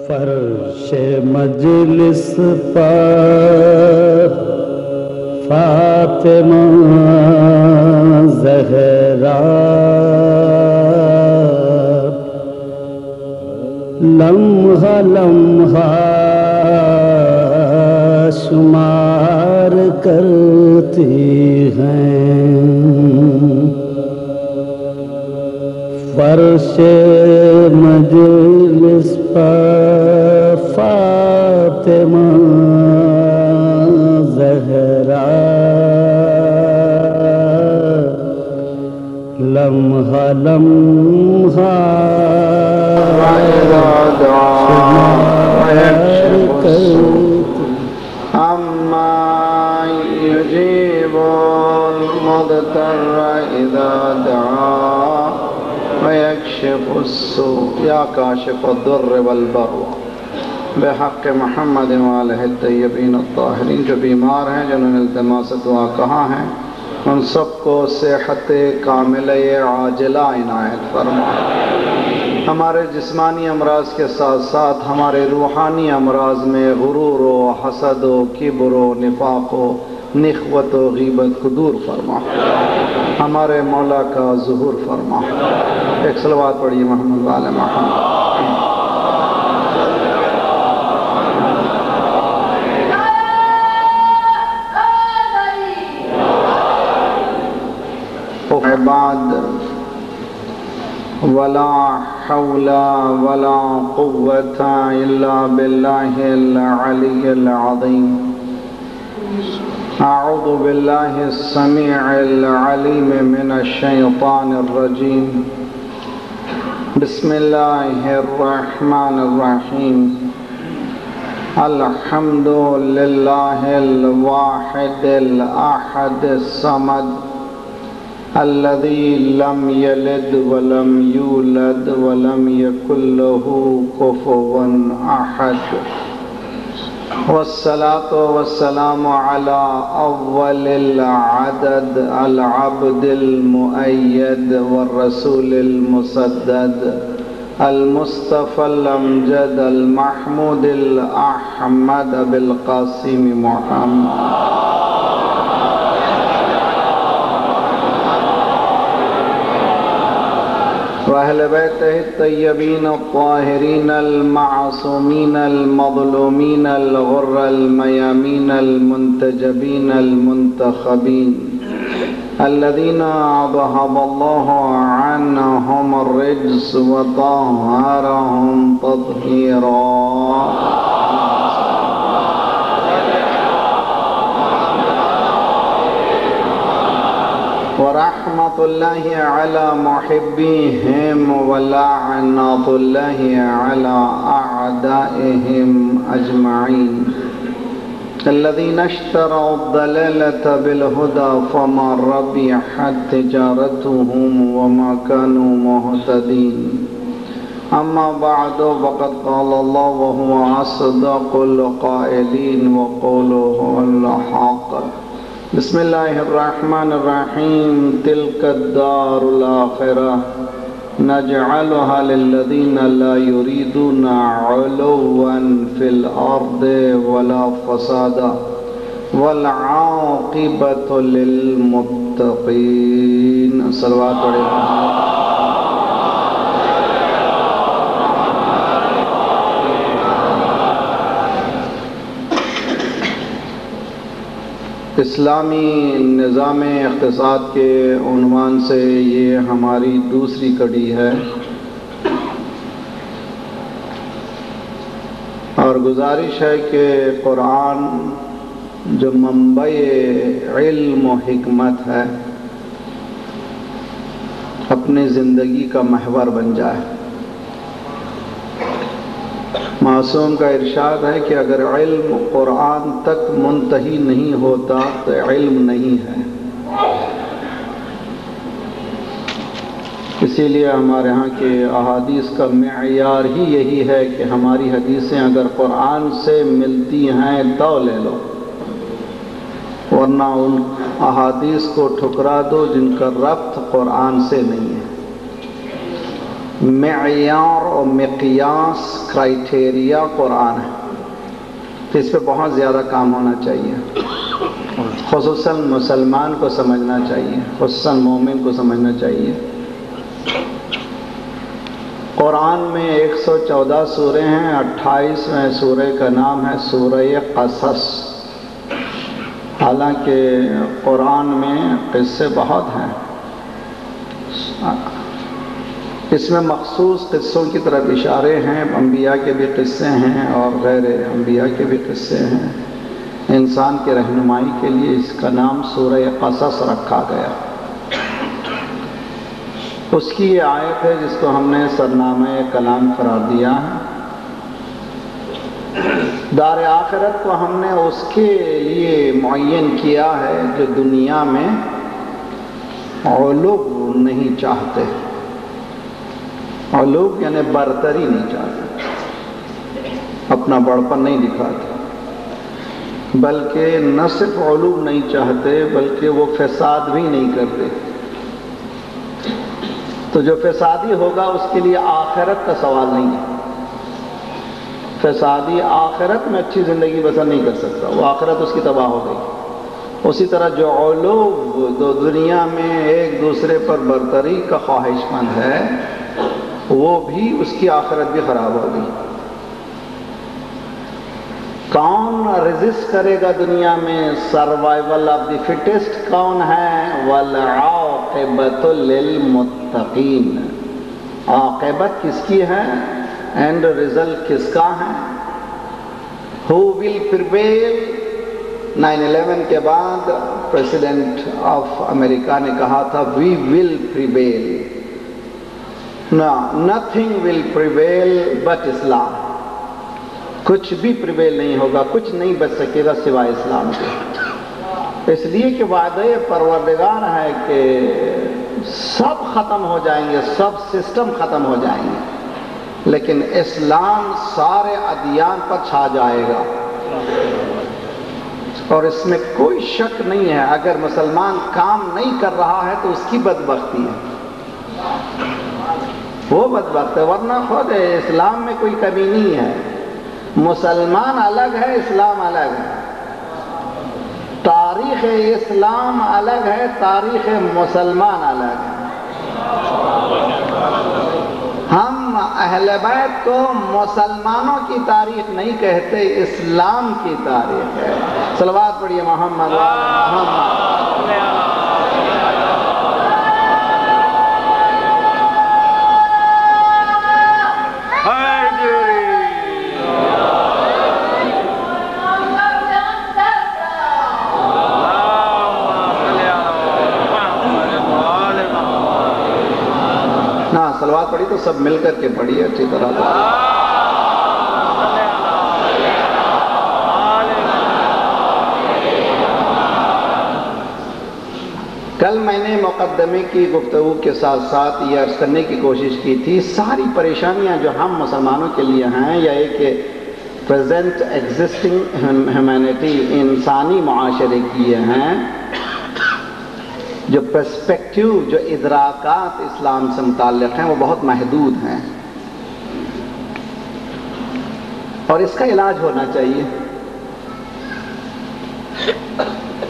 فرش مجلس پر فاطمہ زہرا لمحہ لمحہ شمار کرتی ہیں، فرش مجلس پر فاطمہ زہرا لمحہ لمحہ عما يجيب المضطر إذا دعا ويكشف السوء یا کاشف الضر والبلوى بحق محمد وآلہ الطیبین الطاہرین۔ جو بیمار ہیں جنہوں نے التماس دعا کہا ہے ان سب کو صحت کاملہ عاجلہ عنایت فرما۔ ہمارے جسمانی امراض کے ساتھ ساتھ ہمارے روحانی امراض میں غرور و حسد و کبر و نفاق و نخوت و غیبت کو دور فرما، ہمارے مولا کا ظہور فرما۔ ایک صلوات پڑھیے محمد وآل محمد۔ بعد ولا حول ولا قوة إلا بالله العلي العظيم۔ أعوذ بالله السميع العليم من الشيطان الرجيم، بسم الله الرحمن الرحيم۔ الحمد لله الواحد الأحد الصمد الذي لم يلد ولم يولد ولم يكن له كفوا أحد، والصلاة والسلام على أول العدد العبد المؤيد والرسول المسدد المصطفى الأمجد المحمود الأحمد بالقاسم محمد وأهل بيته الطيبين الطاهرين المعصومين المظلومين الغر الميامين المنتجبين المنتخبين الذين أذهب الله عنهم الرجس وطهرهم تطهيرا۔ ورحمة الله على محبيهم ولعنة الله على أعدائهم أجمعين الذين اشتروا الضلالة بالهدى فما ربحت تجارتهم وما كانوا مهتدين۔ أما بعد فقد قال الله وهو أصدق القائلين وقوله الحق، بسم الله الرحمن الرحيم۔ تلك الدار الآخرة نجعلها للذين لا يريدون علوا في الأرض ولا فسادا والعاقبة للمتقين۔ صلوات علیہ۔ اسلامی نظام اقتصاد کے عنوان سے یہ ہماری دوسری کڑی ہے، اور گزارش ہے کہ قرآن جو منبع علم و حکمت ہے اپنی زندگی کا محور بن جائے۔ معصوم کا ارشاد ہے کہ اگر علم قرآن تک منتہی نہیں ہوتا تو علم نہیں ہے۔ اسی لیے ہمارے ہاں کے احادیث کا معیار ہی یہی ہے کہ ہماری حدیثیں اگر قرآن سے ملتی ہیں تو لے لو، ورنہ ان احادیث کو ٹھکرا دو جن کا ربط قرآن سے نہیں ہے۔ معیار اور مقیاس کرائٹیریا قرآن ہے، تو اس پہ بہت زیادہ کام ہونا چاہیے، خصوصاً مسلمان کو سمجھنا چاہیے، خصوصاً مومن کو سمجھنا چاہیے۔ قرآن میں 114 سورے ہیں، 28ویں سورے کا نام ہے سورہ قصص۔ حالانکہ قرآن میں قصے بہت ہیں، اس میں مخصوص قصوں کی طرف اشارے ہیں، انبیاء کے بھی قصے ہیں اور غیر انبیاء کے بھی قصے ہیں۔ انسان کی رہنمائی کے لیے اس کا نام سورہ قصص رکھا گیا۔ اس کی یہ آیت ہے جس کو ہم نے سرنامہ کلام قرار دیا ہے۔ دار آخرت کو ہم نے اس کے لیے معین کیا ہے جو دنیا میں علو نہیں چاہتے، علو یعنی برتری نہیں چاہتے، اپنا بڑپن نہیں دکھاتے، بلکہ نہ صرف علو نہیں چاہتے بلکہ وہ فساد بھی نہیں کرتے۔ تو جو فسادی ہوگا اس کے لیے آخرت کا سوال نہیں ہے، فسادی آخرت میں اچھی زندگی بسر نہیں کر سکتا، وہ آخرت اس کی تباہ ہو گئی۔ اسی طرح جو علو دنیا میں ایک دوسرے پر برتری کا خواہش مند ہے، وہ بھی اس کی آخرت بھی خراب ہو گئی۔ کون ریزسٹ کرے گا دنیا میں؟ سروائیول آف دی فٹسٹ کون ہے؟ والعاقبۃ للمتقین، عاقبت کس کی ہے؟ اینڈ رزلٹ کس کا ہے؟ Who will prevail؟ 9/11 کے بعد پریزیڈنٹ آف امریکہ نے کہا تھا we will prevail۔ No, nothing will prevail but Islam۔ کچھ بھی پریویل نہیں ہوگا، کچھ نہیں بچ سکے گا سوائے اسلام کے۔ اس لیے کہ وعدہ پروردگار ہے کہ سب ختم ہو جائیں گے، سب سسٹم ختم ہو جائیں گے، لیکن اسلام سارے ادیان پر چھا جائے گا۔ اور اس میں کوئی شک نہیں ہے، اگر مسلمان کام نہیں کر رہا ہے تو اس کی بدبختی ہے، وہ بدبخت ہے، ورنہ خود اسلام میں کوئی کمی نہیں ہے۔ مسلمان الگ ہے، اسلام الگ ہے، تاریخ اسلام الگ ہے، تاریخ مسلمان الگ ہے۔ ہم اہل بیت کو مسلمانوں کی تاریخ نہیں کہتے، اسلام کی تاریخ ہے۔ صلوات پڑھیے محمد صلوات پڑھی تو سب مل کر کے پڑھیے اچھی طرح سے۔ کل میں نے مقدمے کی گفتگو کے ساتھ ساتھ یہ عرض کرنے کی کوشش کی تھی، ساری پریشانیاں جو ہم مسلمانوں کے لیے ہیں یا ایک پریزنٹ ایگزسٹنگ ہیومینٹی انسانی معاشرے کی یہ ہیں، جو پرسپیکٹیو جو ادراکات اسلام سے متعلق ہیں وہ بہت محدود ہیں، اور اس کا علاج ہونا چاہیے۔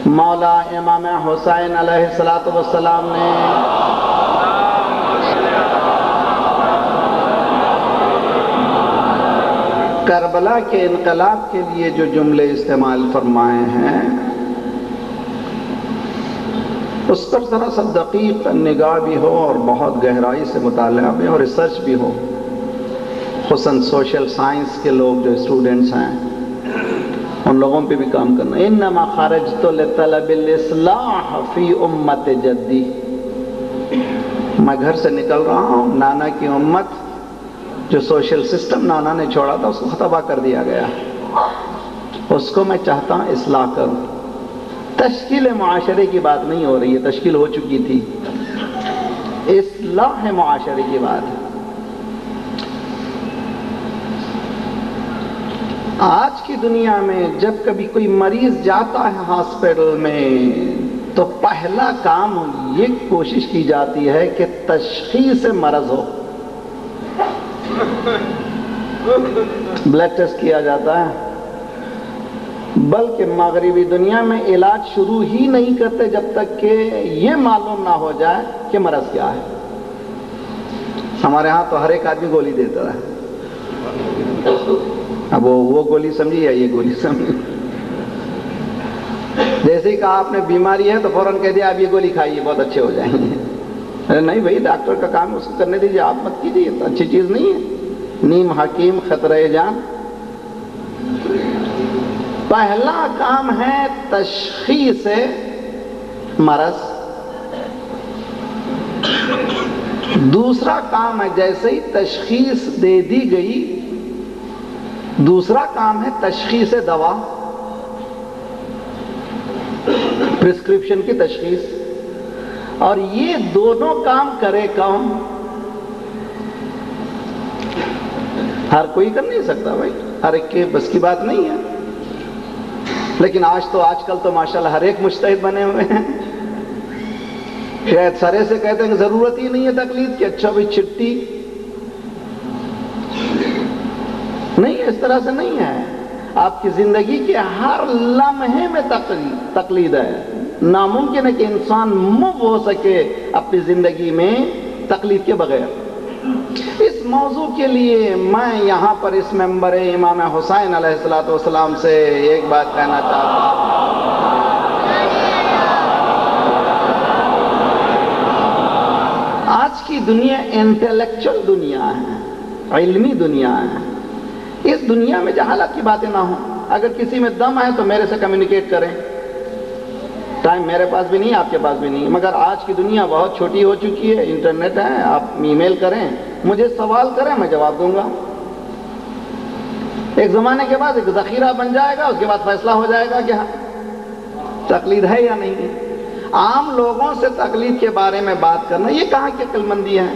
مولا امام حسین علیہ السلام نے کربلا کے انقلاب کے لیے جو جملے استعمال فرمائے ہیں اس پر ذرا سا دقیق نگاہ بھی ہو اور بہت گہرائی سے مطالعہ بھی اور ریسرچ بھی ہو، خصوصاً سوشل سائنس کے لوگ جو اسٹوڈنٹس ہیں ان لوگوں پہ بھی کام کرنا۔ انما خرجت لطلب الاصلاح فی امت جدی، میں گھر سے نکل رہا ہوں، نانا کی امت جو سوشل سسٹم نانا نے چھوڑا تھا اس کو تباہ کر دیا گیا، اس کو میں چاہتا ہوں اصلاح کروں۔ تشکیل معاشرے کی بات نہیں ہو رہی ہے، تشکیل ہو چکی تھی، اصلاح معاشرے کی بات ہے۔ آج کی دنیا میں جب کبھی کوئی مریض جاتا ہے ہاسپٹل میں تو پہلا کام یہ کوشش کی جاتی ہے کہ تشخیص مرض ہو، بلڈ ٹیسٹ کیا جاتا ہے، بلکہ مغربی دنیا میں علاج شروع ہی نہیں کرتے جب تک کہ یہ معلوم نہ ہو جائے کہ مرض کیا ہے۔ ہمارے ہاں تو ہر ایک آدمی گولی دیتا ہے، اب وہ گولی سمجھی یا یہ گولی سمجھی؟ جیسے ہی کہا آپ نے بیماری ہے تو فوراً کہہ دیا آپ یہ گولی کھائیے بہت اچھے ہو جائیں گے۔ ارے نہیں بھائی، ڈاکٹر کا کام اس کو کرنے دیجیے، آپ مت کیجیے، تو اچھی چیز نہیں ہے۔ نیم حکیم خطرہ جان۔ پہلا کام ہے تشخیص مرض، دوسرا کام ہے جیسے ہی تشخیص دے دی گئی، دوسرا کام ہے تشخیص دوا، پرسکرپشن کی تشخیص، اور یہ دونوں کام کرے کون؟ ہر کوئی کر نہیں سکتا بھائی، ہر ایک کے بس کی بات نہیں ہے، لیکن آج کل تو ماشاءاللہ ہر ایک مجتہد بنے ہوئے ہیں۔ شاید سرے سے کہتے ہیں کہ ضرورت ہی نہیں ہے تقلید کی، اچھا بھائی چھٹی نہیں، اس طرح سے نہیں ہے۔ آپ کی زندگی کے ہر لمحے میں تقلید ہے۔ ناممکن ہے کہ انسان موو ہو سکے اپنی زندگی میں تقلید کے بغیر۔ اس موضوع کے لیے میں یہاں پر اس ممبر امام حسین علیہ السلام سے ایک بات کہنا چاہتا ہوں۔ آج کی دنیا انٹلیکچل دنیا ہے، علمی دنیا ہے۔ اس دنیا میں جہالت کی باتیں نہ ہوں۔ اگر کسی میں دم ہے تو میرے سے کمیونیکیٹ کریں، ٹائم میرے پاس بھی نہیں، آپ کے پاس بھی نہیں، مگر آج کی دنیا بہت چھوٹی ہو چکی ہے، انٹرنیٹ ہے، آپ ای میل کریں، مجھے سوال کریں، میں جواب دوں گا۔ ایک زمانے کے بعد ایک ذخیرہ بن جائے گا، اس کے بعد فیصلہ ہو جائے گا کہ ہاں تقلید ہے یا نہیں ہے۔ عام لوگوں سے تقلید کے بارے میں بات کرنا یہ کہاں کی عقل مندی ہے؟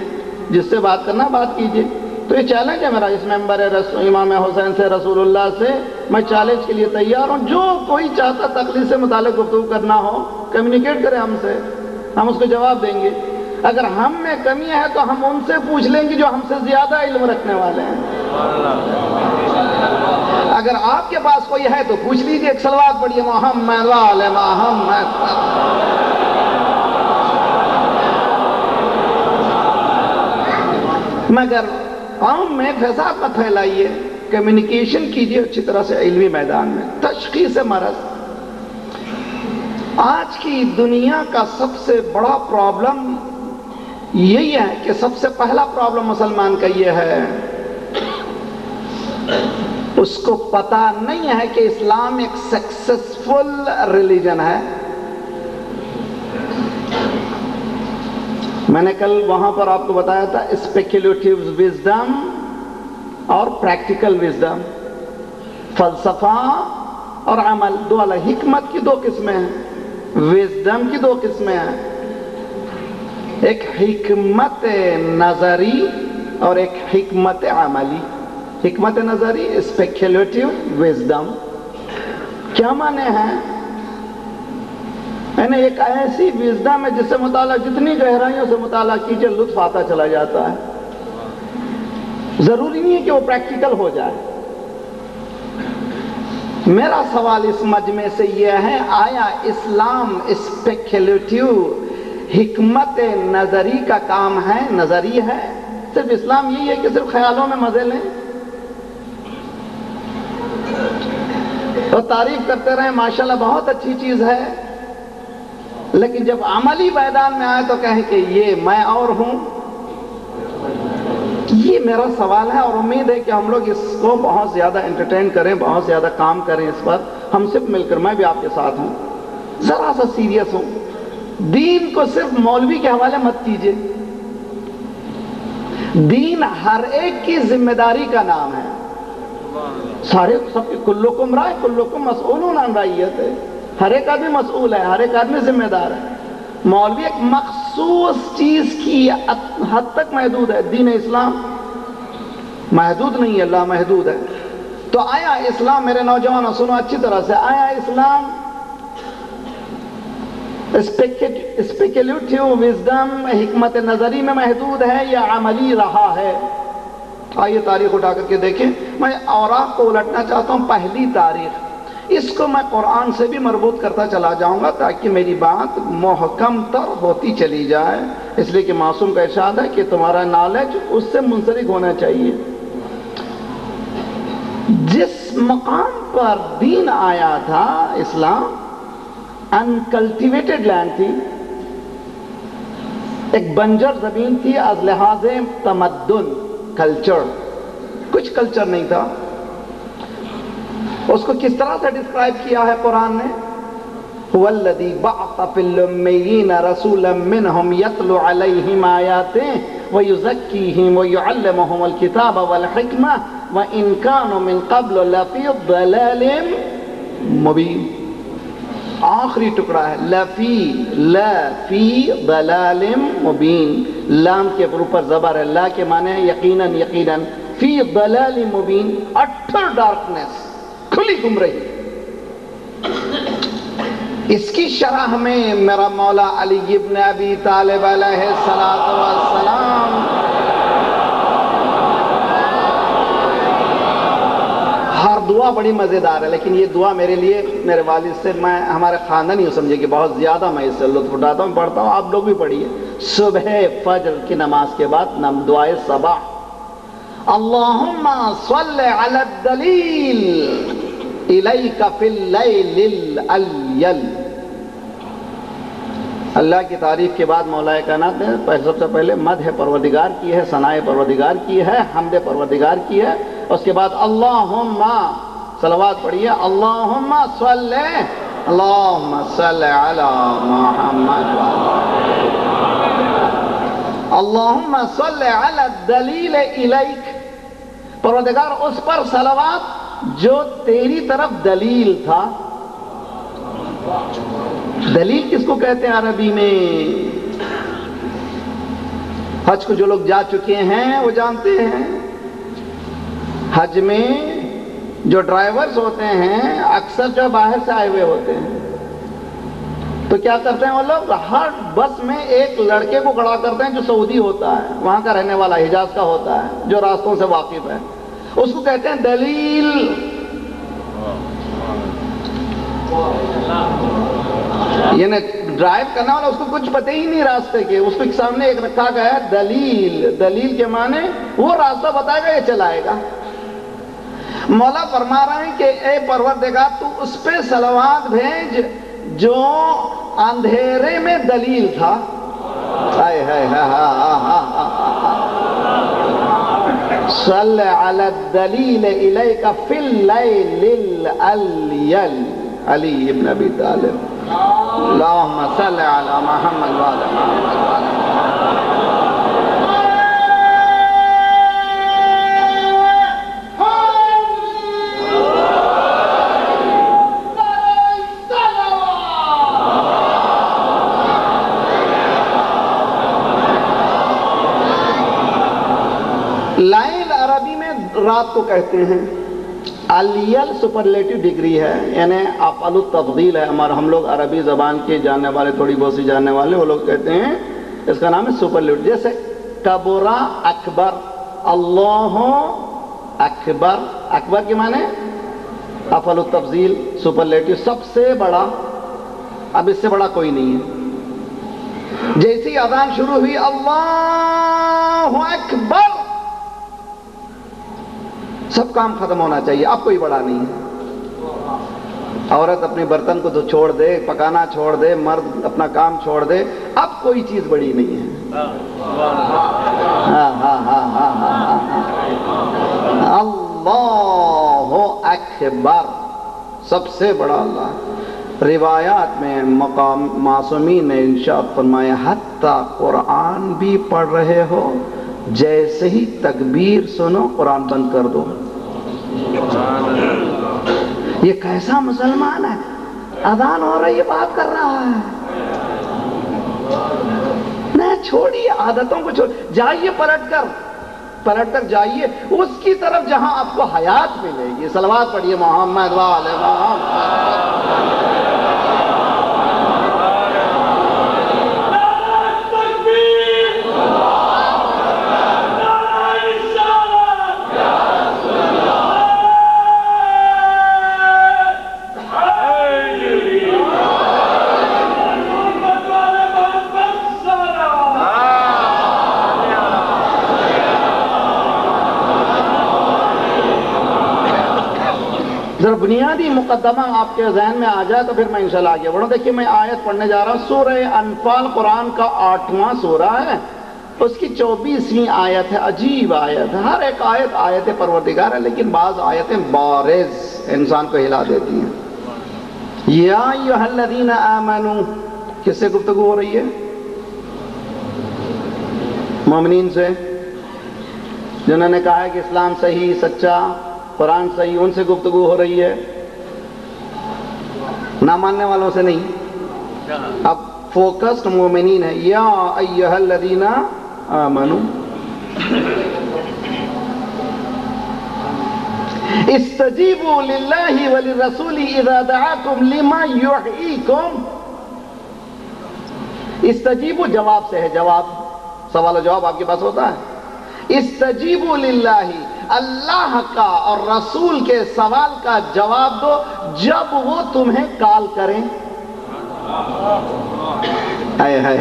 جس سے بات کرنا بات کیجئے۔ تو یہ چیلنج ہے میرا اس ممبر امام حسین سے، رسول اللہ سے، میں چیلنج کے لیے تیار ہوں۔ جو کوئی چاہتا تقلید سے متعلق گفتگو کرنا ہو، کمیونیکیٹ کرے ہم سے، ہم اس کو جواب دیں گے۔ اگر ہم میں کمی ہے تو ہم ان سے پوچھ لیں گے جو ہم سے زیادہ علم رکھنے والے ہیں۔ اگر آپ کے پاس کوئی ہے تو پوچھ لیجئے، ایک صلوات پڑھیے محمد وآل محمد۔ مگر قوم میں فساد مت پھیلائیے، کمیونیکیشن کیجئے اچھی طرح سے علمی میدان میں۔ تشخیص مرض، آج کی دنیا کا سب سے بڑا پرابلم یہی ہے کہ سب سے پہلا پرابلم مسلمان کا یہ ہے، اس کو پتہ نہیں ہے کہ اسلام ایک سکسیسفل ریلیجن ہے۔ میں نے کل وہاں پر آپ کو بتایا تھا اسپیکولیٹیو وزڈم اور پریکٹیکل وزڈم، فلسفہ اور عمل، دو الگ۔ حکمت کی دو قسمیں ہیں، وزڈم کی دو قسمیں ہیں، ایک حکمت نظری اور ایک حکمت عملی۔ حکمت نظری اسپیکولیٹیو وزڈم کیا معنی ہے؟ یعنی ایک ایسی وزڈم ہے جس سے مطالعہ جتنی گہرائیوں سے مطالعہ کیجئے لطف آتا چلا جاتا ہے۔ ضروری نہیں ہے کہ وہ پریکٹیکل ہو جائے۔ میرا سوال اس مجمع سے یہ ہے، آیا اسلام اسپیکولیٹیو حکمت نظری کا کام ہے، نظری ہے؟ صرف اسلام یہی ہے کہ صرف خیالوں میں مزے لیں اور تعریف کرتے رہیں ماشاءاللہ بہت اچھی چیز ہے، لیکن جب عملی میدان میں آئے تو کہیں کہ یہ میں اور ہوں؟ یہ میرا سوال ہے، اور امید ہے کہ ہم لوگ اس کو بہت زیادہ انٹرٹین کریں، بہت زیادہ کام کریں اس پر، ہم سب مل کر، میں بھی آپ کے ساتھ ہوں، ذرا سا سیریس ہوں۔ دین کو صرف مولوی کے حوالے مت کیجئے، دین ہر ایک کی ذمہ داری کا نام ہے، سارے سب کی، کلکم راع کلکم مسئولون عن رعیتہ، ہر ایک آدمی مسئول ہے، ہر ایک آدمی ذمہ دار ہے۔ مولوی ایک مخصوص چیز کی حد تک محدود ہے، دین اسلام محدود نہیں ہے، لا محدود ہے۔ تو آیا اسلام، میرے نوجوانوں سنو اچھی طرح سے، آیا اسلام اسپیکولیٹیو وزڈم حکمت نظری میں محدود ہے یا عملی رہا ہے؟ آئیے تاریخ اٹھا کر کے دیکھیں. میں اوراق کو الٹنا چاہتا ہوں پہلی تاریخ. اس کو میں قرآن سے بھی مربوط کرتا چلا جاؤں گا تاکہ میری بات محکم تر ہوتی چلی جائے. اس لیے کہ معصوم کا ارشاد ہے کہ تمہارا نالج اس سے منسلک ہونا چاہیے. جس مقام پر دین آیا تھا اسلام انکلٹیویٹڈ لینڈ تھی, ایک بنجر زمین تھی از لحاظ تمدن کلچر, کچھ کلچر نہیں تھا. اس کو کس طرح سے ڈسکرائب کیا ہے قرآن نے؟ هو الذی بعث فی الامیین رسولا منہم یتلو علیہم آیاتہ ویزکیہم ویعلمہم الکتاب والحکمہ وَإِن كَانُوا مِن قَبْلُ لَفِي ضَلَالٍ مُبِينٍ. آخری ٹکڑا ہے لفی ضلال مبین. لام کے اوپر زبر ہے, لا کے معنی ہے یقیناً یقیناً, فی ضلال مبین اٹر ڈارکنیس, کھلی گمراہی. اس کی شرح میں میرا مولا علی ابن ابی طالب علیہ السلام ہر دعا بڑی مزیدار ہے, لیکن یہ دعا میرے لیے میرے والد سے, میں ہمارے خاندان ہی سمجھے کہ بہت زیادہ میں اس سے لطف اٹھاتا ہوں, پڑھتا ہوں, آپ لوگ بھی پڑھیے. صبح فجر کی نماز کے بعد دعائے صباح, اللہم صل علی الدلیل الیک فی اللیل الالیل. اللہ کی تعریف کے بعد مولا کائنات نے سب سے پہلے مدح پروردگار کی ہے, ثناء پروردگار کی ہے, حمد پروردگار کی ہے. اس کے بعد اللہم صلوات پڑھیے, اللہم صل علی محمد اللہم صل علی الدلیل الیک. پروردگار اس پر صلوات جو تیری طرف دلیل تھا. دلیل کس کو کہتے ہیں عربی میں؟ حج کو جو لوگ جا چکے ہیں وہ جانتے ہیں. حج میں جو ڈرائیورز ہوتے ہیں اکثر جو باہر سے آئے ہوئے ہوتے ہیں, تو کیا کرتے ہیں وہ لوگ, ہر بس میں ایک لڑکے کو کھڑا کرتے ہیں جو سعودی ہوتا ہے, وہاں کا رہنے والا, حجاز کا ہوتا ہے, جو راستوں سے واقف ہے. اس کو کہتے ہیں دلیل. یعنی ڈرائیو کرنا والا اس کو کچھ پتہ ہی نہیں راستے کے, اس کے سامنے ایک رکھا گیا ہے دلیل. دلیل کے معنی وہ راستہ بتائے گا, یہ چلائے گا. مولا فرما رہے ہیں کہ اے پروردگار تو اس پہ صلوات بھیج جو اندھیرے میں دلیل تھا. صل علی الدلیل الیک فی اللیل الالیل. علی ابن ابی طالب. اللہم صل علی محمد وعلی محمد وعلی لائل عربی میں رات کو کہتے ہیں. الیل سپرلیٹو ڈگری ہے, یعنی افعل التفضیل ہے. ہم لوگ عربی زبان کے جاننے والے, تھوڑی بہت سی جاننے والے, وہ لوگ کہتے ہیں اس کا نام ہے سپرلیٹو. جیسے کبرا اکبر, اللہ اکبر. اکبر کے معنی افعل التفضیل سپرلیٹو, سب سے بڑا. اب اس سے بڑا کوئی نہیں ہے. جیسی اذان شروع ہوئی اللہ اکبر, سب کام ختم ہونا چاہیے, اب کوئی بڑا نہیں ہے. عورت اپنے برتن کو تو چھوڑ دے, پکانا چھوڑ دے, مرد اپنا کام چھوڑ دے, اب کوئی چیز بڑی نہیں ہے. اللہ اکبر, سب سے بڑا اللہ. روایات میں مقام معصومین نے ارشاد فرمایا حتیٰ قرآن بھی پڑھ رہے ہو, جیسے ہی تکبیر سنو قرآن بند کر دو. یہ کیسا مسلمان ہے, اذان ہو رہی ہے بات کر رہا ہے. نہیں, چھوڑیے عادتوں کو, جائیے پلٹ کر جائیے اس کی طرف جہاں آپ کو حیات ملے گی. صلوات پڑھیے محمد وعلی محمد. بنیادی مقدمہ آپ کے ذہن میں آ جائے تو پھر میں انشاءاللہ آگے بڑھوں. دیکھیے میں آیت پڑھنے جا رہا ہوں. سورہ انفال قرآن کا 8واں سورہ ہے, اس کی 24ویں آیت ہے. عجیب آیت ہے. ہر ایک آیت آیت پروردگار ہے, لیکن بعض آیتیں بارز انسان کو ہلا دیتی ہیں. یا ایھا الذین آمنوا, کس سے گفتگو ہو رہی ہے؟ مومنین سے, جنہوں نے کہا ہے کہ اسلام صحیح سچا, قرآن صحیح, ان سے گفتگو ہو رہی ہے, نہ ماننے والوں سے نہیں. اب فوکسڈ مومنین ہے. یا ایھا الذین آمنوا استجیبوا للہ وللرسول اذا دعاکم لما یحییکم. استجیبوا جواب سے ہے, جواب, سوال و جواب آپ کے پاس ہوتا ہے. استجیبوا للہ, اللہ کا اور رسول کے سوال کا جواب دو جب وہ تمہیں کال کریں.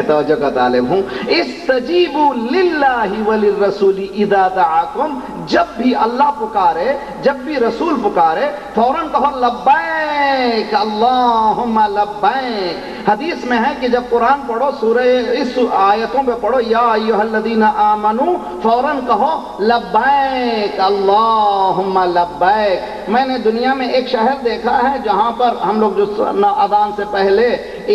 توجہ کا طالب ہوں. استجیبوا للہ وللرسول اذا دعاکم, جب بھی اللہ پکارے, جب بھی رسول پکارے, فوراً کہو لبیک اللہم لبیک. حدیث میں ہے کہ جب قرآن پڑھو, سورہ اس آیتوں پہ پڑھو یا ایھا الذین آمنوا, فوراً کہو لبیک اللہم لبیک. میں نے دنیا میں ایک شہر دیکھا ہے جہاں پر ہم لوگ جو اذان سے پہلے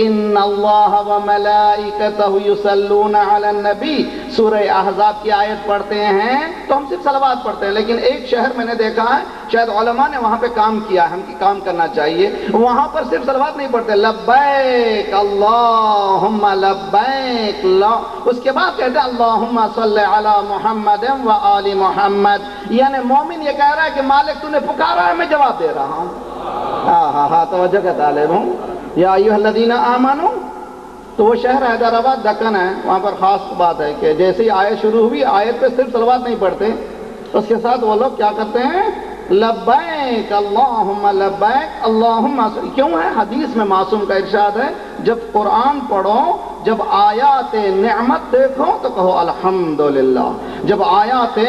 ان اللہ وملائکتہ یصلون علی النبی سورہ احزاب کی آیت پڑھتے ہیں تو ہم صرف صلوات پڑھتے ہیں. لیکن ایک شہر میں نے دیکھا ہے, شاید علماء نے وہاں پہ کام کیا ہے, ہم کی کام کرنا چاہیے, وہاں پر صرف صلوات نہیں پڑھتے, لبیک اللہم لبیک. اس کے بعد کہتے ہیں اللہم صلی علی محمد و آل محمد. یعنی مومن یہ کہہ رہا ہے کہ مالک تو نے پکارا ہے, میں جواب دے رہا ہوں. ہاں توجہ کا طالب ہوں. یا ایھا الذین آمنوا, تو وہ شہر حیدرآباد دکن ہے, وہاں پر خاص بات ہے کہ جیسے ہی آیت شروع ہوئی, آیت پہ صرف صلوات نہیں پڑھتے, اس کے ساتھ وہ لوگ کیا کرتے ہیں, لبیک اللہم لبیک اللہم. کیوں ہے؟ حدیث میں معصوم کا ارشاد ہے, جب قرآن پڑھو, جب آیات نعمت دیکھو تو کہو الحمدللہ, جب آیات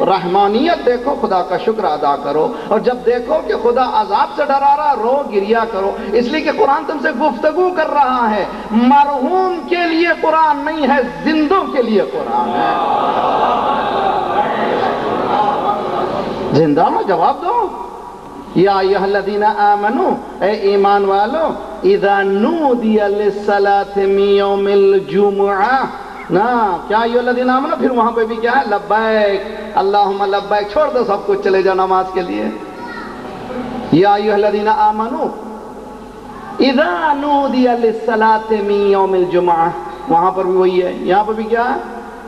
رحمانیت دیکھو خدا کا شکر ادا کرو, اور جب دیکھو کہ خدا عذاب سے ڈرا رہا, رو گریا کرو. اس لیے کہ قرآن تم سے گفتگو کر رہا ہے. مرحوم کے لیے قرآن نہیں ہے, زندوں کے لیے قرآن ہے. زندہ میں جواب دو. یا ایھا الذین آمنوا, اے ایمان والو, اذا نودی للصلاۃ من یوم الجمعہ. نا کیا ایھا الذین آمنوا, پھر وہاں پہ بھی کیا ہے, لبیک اللہم لبیک. چھوڑ دو سب کچھ, چلے جاؤ نماز کے لیے. یا ایھا الذین آمنوا اذا نودی للصلاۃ من یوم الجمعہ, وہاں پر بھی وہی ہے, یہاں پر بھی کیا ہے,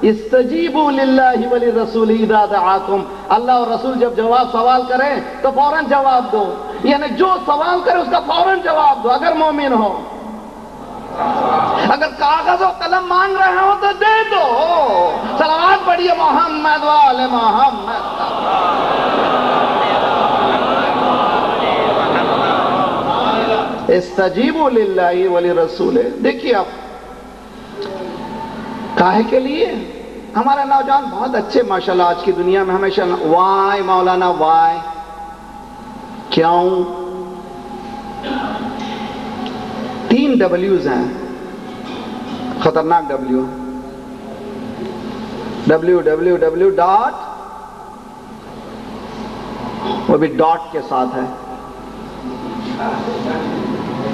استجیبوا للہ وللرسول اذا دعاکم. اللہ اور رسول جب جواب سوال کریں تو فوراً جواب دو. یعنی جو سوال کرے اس کا فوراً جواب دو, اگر مومن ہو. اگر کاغذ و قلم مانگ رہے ہو تو دے دو. صلوات پڑھیے محمد وآل محمد. استجیبوا للہ وللرسول. دیکھیے آپ کاہے کے لیے ہمارے نوجوان بہت اچھے ماشاءاللہ آج کی دنیا میں ہمیشہ وائی مولانا وائی. کیوں؟ 3 ڈبلیوز ہیں, خطرناک ڈبلیو. www ڈاٹ, وہ بھی ڈاٹ کے ساتھ ہے.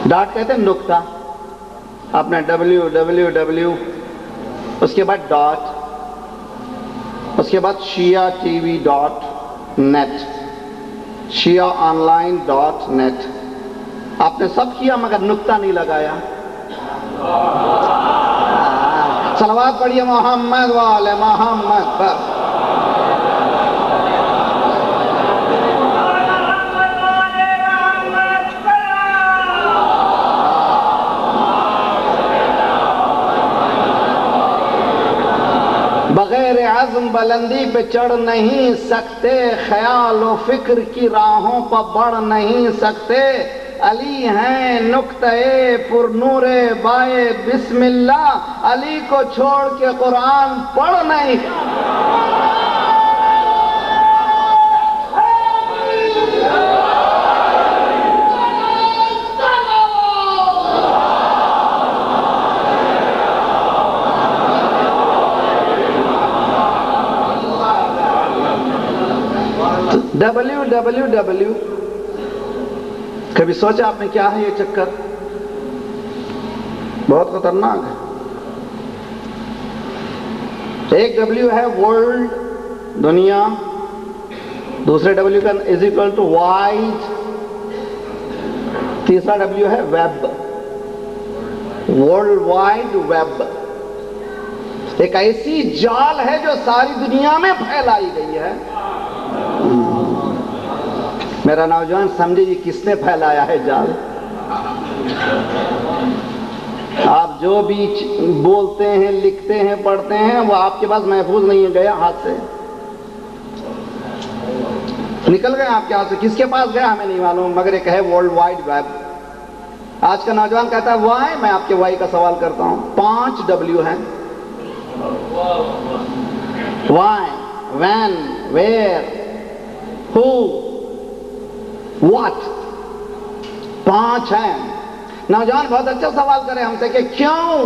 ڈاٹ کہتے ہیں نقطہ. آپ نے www, اس کے بعد ڈاٹ, اس کے بعد Shia T V dot net, Shia online dot net. آپ نے سب کیا مگر نقطہ نہیں لگایا. صلوات پڑھیے محمد وآل محمد. بس بغیر عزم بلندی پہ چڑھ نہیں سکتے, خیال و فکر کی راہوں پہ بڑھ نہیں سکتے. علی ہیں نقطۂ پر نور بائے بسم اللہ, علی کو چھوڑ کے قرآن پڑھ نہیں. WWW. کبھی سوچا آپ نے کیا ہے یہ چکر؟ بہت خطرناک ہے. ایک W ہے ورلڈ، دنیا. دوسرے W کا از اکول ٹو وائڈ. تیسرا W ہے ویب، ورلڈ وائڈ ویب. ایک ایسی جال ہے جو ساری دنیا میں پھیلائی گئی ہے. میرا نوجوان سمجھے جی کس نے پھیلایا ہے جال؟ آپ جو بھی بولتے ہیں، لکھتے ہیں، پڑھتے ہیں، وہ آپ کے پاس محفوظ نہیں ہے، گیا ہاتھ سے، نکل گئے آپ کے ہاتھ سے. کس کے پاس گیا ہمیں نہیں معلوم، مگر ایک ہے ورلڈ وائڈ ویب. آج کا نوجوان کہتا ہے وائی. میں آپ کے وائی کا سوال کرتا ہوں. 5 W ہیں. Why, when, where, who, what. 5 ہیں. نوجوان بہت اچھا سوال کرے ہم سے کہ کیوں،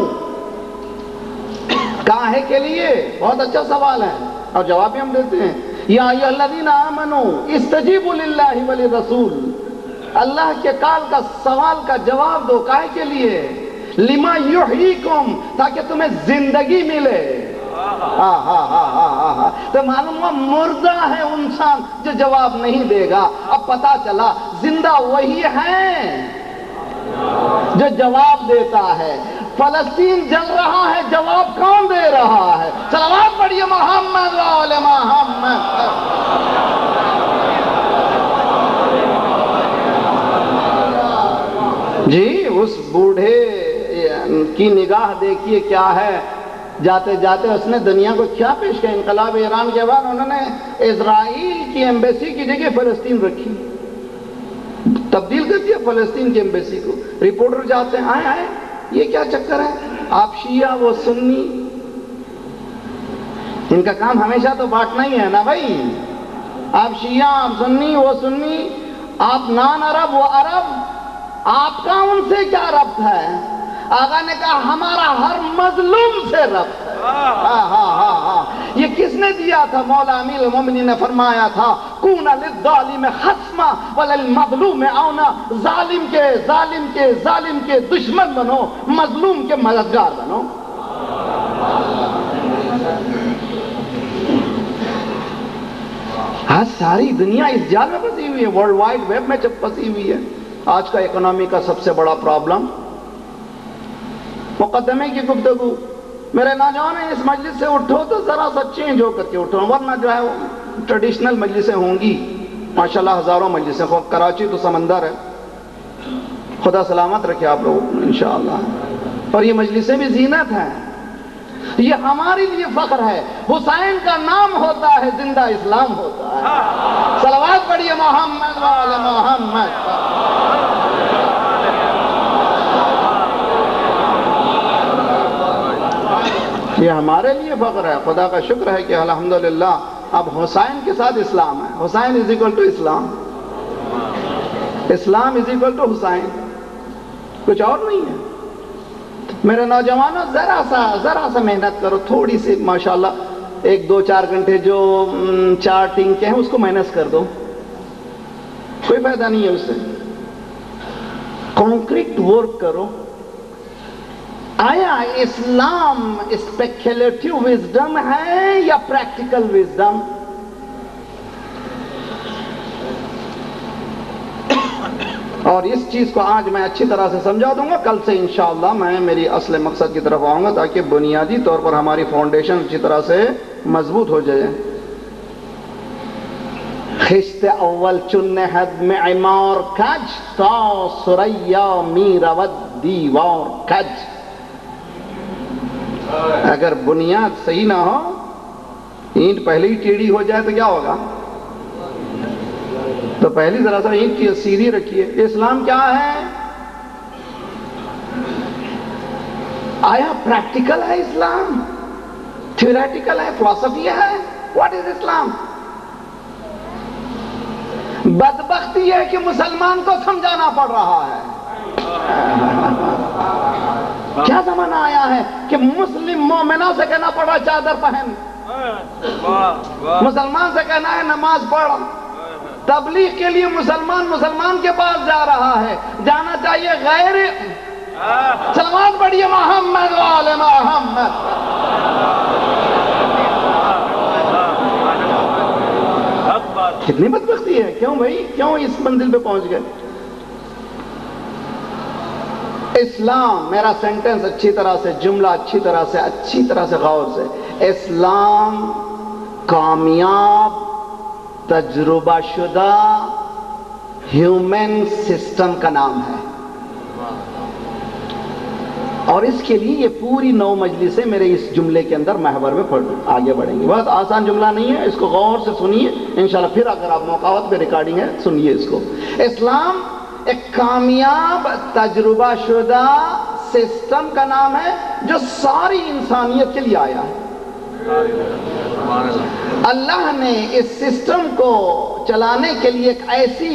کاہے کے لیے. بہت اچھا سوال ہے اور جواب بھی ہم دیتے ہیں. یا ایھا الذین آمنوا استجیبوا للہ وللرسول. اللہ کے کال کا سوال کا جواب دو. کاہے کے لیے؟ لما یحییکم، تاکہ تمہیں زندگی ملے. تو معلوم ہوا مردہ ہے انسان جو جواب نہیں دے گا. اب پتا چلا زندہ وہی ہے جو جواب دیتا ہے. فلسطین جل رہا ہے، جواب کون دے رہا ہے؟ صلوات پڑھیے محمد و آل محمد. جی اس بوڑھے کی نگاہ دیکھیے کیا ہے. جاتے جاتے اس نے دنیا کو کیا پیش کیا. انقلاب ایران کے بعد انہوں نے اسرائیل کی ایمبیسی کی جگہ فلسطین رکھی، تبدیل کر دیا فلسطین کی ایمبیسی کو. رپورٹر جاتے ہیں، آئے یہ کیا چکر ہے؟ آپ شیعہ وہ سنی، ان کا کام ہمیشہ تو بانٹنا ہی ہے نا بھائی. آپ شیعہ، آپ سنی وہ سنی، آپ نان عرب وہ عرب، آپ کا ان سے کیا ربط ہے؟ آقا نے کہا ہمارا ہر مظلوم سے ربط ہے. یہ کس نے دیا تھا؟ مولا امیر المومنین نے فرمایا تھا کون للظالم خصما وللمظلوم عونا. ظالم کے دشمن بنو، مظلوم کے مددگار بنو. آج ساری دنیا اس جال میں پھنسی ہوئی ہے، ورلڈ وائڈ ویب میں پھنسی ہوئی ہے. آج کا اکنامی کا سب سے بڑا پرابلم. مقدمے کی گفتگو. میرے نوجوان اس مجلس سے اٹھو تو ذرا سا چینج ہو کر کے اٹھو، ورنہ جو ہے ٹریڈیشنل مجلسیں ہوں گی. ماشاءاللہ ہزاروں مجلسیں. کراچی تو سمندر ہے، خدا سلامت رکھے آپ لوگ انشاءاللہ. اور یہ مجلسیں بھی زینت ہیں. یہ ہمارے لیے فخر ہے. حسین کا نام ہوتا ہے، زندہ اسلام ہوتا ہے. صلوات پڑھیے محمد و آل محمد. یہ ہمارے لیے فخر ہے. خدا کا شکر ہے کہ الحمدللہ اب حسین کے ساتھ اسلام ہے. Hussain is equal to Islam, Islam is equal to Hussain, کچھ اور نہیں ہے. میرے نوجوانوں ذرا سا محنت کرو، تھوڑی سی ماشاءاللہ 1-2-4 گھنٹے جو چارٹنگ کے ہیں اس کو مائنس کر دو، کوئی فائدہ نہیں ہے اس سے. کانکریٹ ورک کرو. آیا اسلام اسپیکولیٹو وزڈم ہے یا پریکٹیکل وزڈم؟ اور اس چیز کو آج میں اچھی طرح سے سمجھا دوں گا. کل سے انشاءاللہ میں میری اصل مقصد کی طرف آؤں گا تاکہ بنیادی طور پر ہماری فاؤنڈیشن اچھی طرح سے مضبوط ہو جائے. خشت اول چن حد میں عمار کج تا سریا میرود دیوار کج. اگر بنیاد صحیح نہ ہو، اینٹ پہلے ہی ٹیڑھی ہو جائے تو کیا ہوگا؟ تو پہلی ذرا سا اینٹ کی سیدھی رکھیے. اسلام کیا ہے؟ آیا پریکٹیکل ہے اسلام؟ تھیوریٹیکل ہے؟ فلسفی ہے؟ واٹ از اسلام؟ بدبختی ہے کہ مسلمان کو سمجھانا پڑ رہا ہے. کیا زمانہ آیا ہے کہ مسلم مومنہ سے کہنا پڑ رہا چادر پہن، مسلمان سے کہنا ہے نماز پڑھ. تبلیغ کے لیے مسلمان کے پاس جا رہا ہے، جانا چاہیے غیر سلمان پڑھیے محمد وآل محمد۔ کتنی بدبختی ہے، کیوں بھائی، کیوں اس منزل پہ پہنچ گئے؟ اسلام، میرا سینٹنس اچھی طرح سے، جملہ اچھی طرح سے غور سے، اسلام کامیاب تجربہ شدہ ہیومن سسٹم کا نام ہے، اور اس کے لیے یہ پوری 9 مجلسیں میرے اس جملے کے اندر محور میں آگے بڑھیں گی۔ بہت آسان جملہ نہیں ہے، اس کو غور سے سنیے انشاءاللہ، پھر اگر آپ موقعات پہ ریکارڈنگ ہے سنیے اس کو۔ اسلام ایک کامیاب تجربہ شدہ سسٹم کا نام ہے جو ساری انسانیت کے لیے آیا ہے۔ اللہ نے اس سسٹم کو چلانے کے لیے ایک ایسی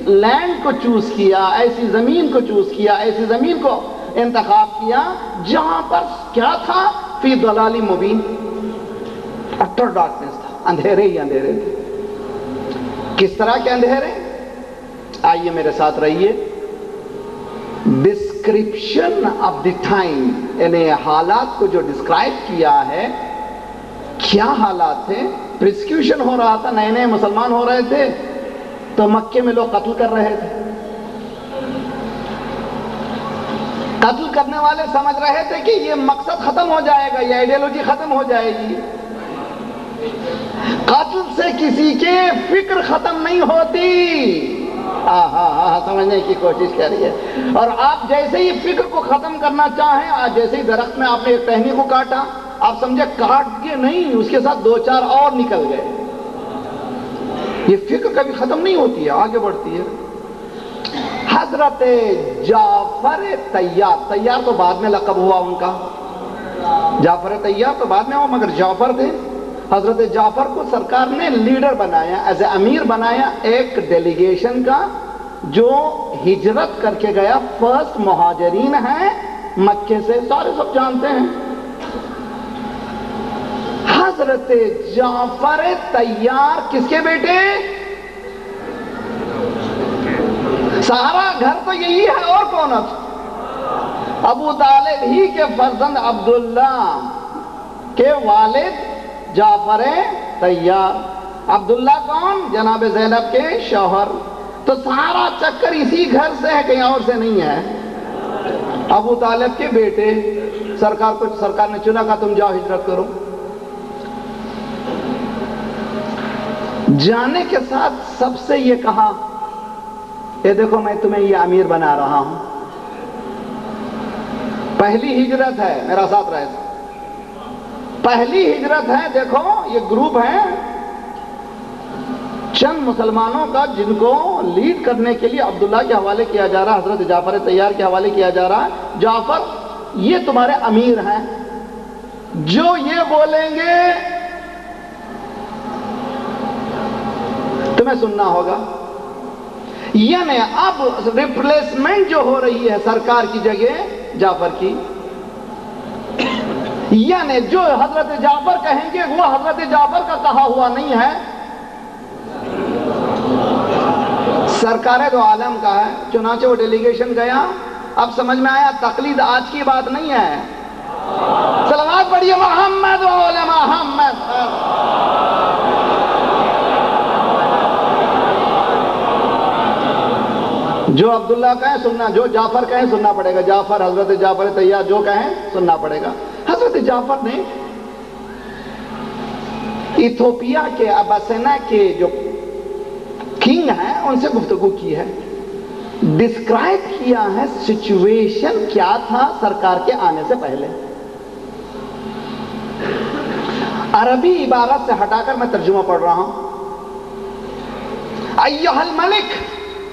لینڈ کو چوز کیا، ایسی زمین کو چوز کیا، ایسی زمین کو انتخاب کیا جہاں پر کیا تھا؟ فی ضلال مبین، اٹر ڈارکنس تھا، اندھیرے ہی اندھیرے تھے۔ کس طرح کے اندھیرے؟ آئیے میرے ساتھ رہیے۔ ڈسکرپشن آف دی ٹائم، یعنی حالات کو جو ڈسکرائب کیا ہے، کیا حالات تھے؟ پرسیکیوشن ہو رہا تھا، نئے مسلمان ہو رہے تھے تو مکے میں لوگ قتل کر رہے تھے، قتل کرنے والے سمجھ رہے تھے کہ یہ مقصد ختم ہو جائے گا، یہ آئیڈیالوجی ختم ہو جائے گی۔ قتل سے کسی کے فکر ختم نہیں ہوتی، سمجھنے کی کوشش کریے۔ اور آپ جیسے ہی فکر کو ختم کرنا چاہیں، آج جیسے ہی درخت میں آپ نے ایک ٹہنی کو کاٹا، آپ سمجھے کاٹ کے نہیں، اس کے ساتھ 2-4 اور نکل گئے۔ یہ فکر کبھی ختم نہیں ہوتی ہے، آگے بڑھتی ہے۔ حضرت جعفر طیار تو بعد میں لقب ہوا ان کا، جعفر طیار تو بعد میں ہوا، مگر جعفر تھے۔ حضرت جعفر کو سرکار نے لیڈر بنایا، ایز اے امیر بنایا ایک ڈیلیگیشن کا، جو ہجرت کر کے گیا، فرسٹ مہاجرین ہیں مکے سے، سارے سب جانتے ہیں۔ حضرت جعفر طیار کس کے بیٹے؟ سارا گھر تو یہی ہے، اور کون ہے؟ ابو طالب ہی کے فرزند عبداللہ کے والد جعفر طیار۔ عبداللہ کون؟ جناب زینب کے شوہر۔ تو سارا چکر اسی گھر سے ہے، کہیں اور سے نہیں ہے۔ ابو طالب کے بیٹے، سرکار نے چنا کہ تم جاؤ ہجرت کرو۔ جانے کے ساتھ سب سے یہ کہا، یہ دیکھو میں تمہیں یہ امیر بنا رہا ہوں، پہلی ہجرت ہے، میرا ساتھ رہے، پہلی ہجرت ہے۔ دیکھو یہ گروپ ہے چند مسلمانوں کا، جن کو لیڈ کرنے کے لیے عبداللہ کے حوالے کیا جا رہا ہے، حضرت جعفر طیار کے حوالے کیا جا رہا ہے۔ جعفر یہ تمہارے امیر ہیں، جو یہ بولیں گے تمہیں سننا ہوگا۔ یعنی اب ریپلیسمنٹ جو ہو رہی ہے سرکار کی جگہ جعفر کی، یعنی جو حضرت جعفر کہیں گے وہ حضرت جعفر کا کہا ہوا نہیں ہے، سرکار دو عالم کا ہے۔ چنانچہ وہ ڈیلیگیشن گیا، اب سمجھ میں آیا تقلید آج کی بات نہیں ہے۔ صلوات پڑھیے محمد و آل محمد۔ جو عبداللہ کہیں سننا، جو جعفر کہیں سننا پڑے گا، جعفر، حضرت جعفر طیار جو کہیں سننا پڑے گا۔ حضرت جعفر نے ایتھوپیا کے اباسینا کے جو کنگ ہیں ان سے گفتگو کی ہے، ڈسکرائب کیا ہے سچویشن کیا تھا سرکار کے آنے سے پہلے۔ عربی عبارت سے ہٹا کر میں ترجمہ پڑھ رہا ہوں۔ ایھا الملک،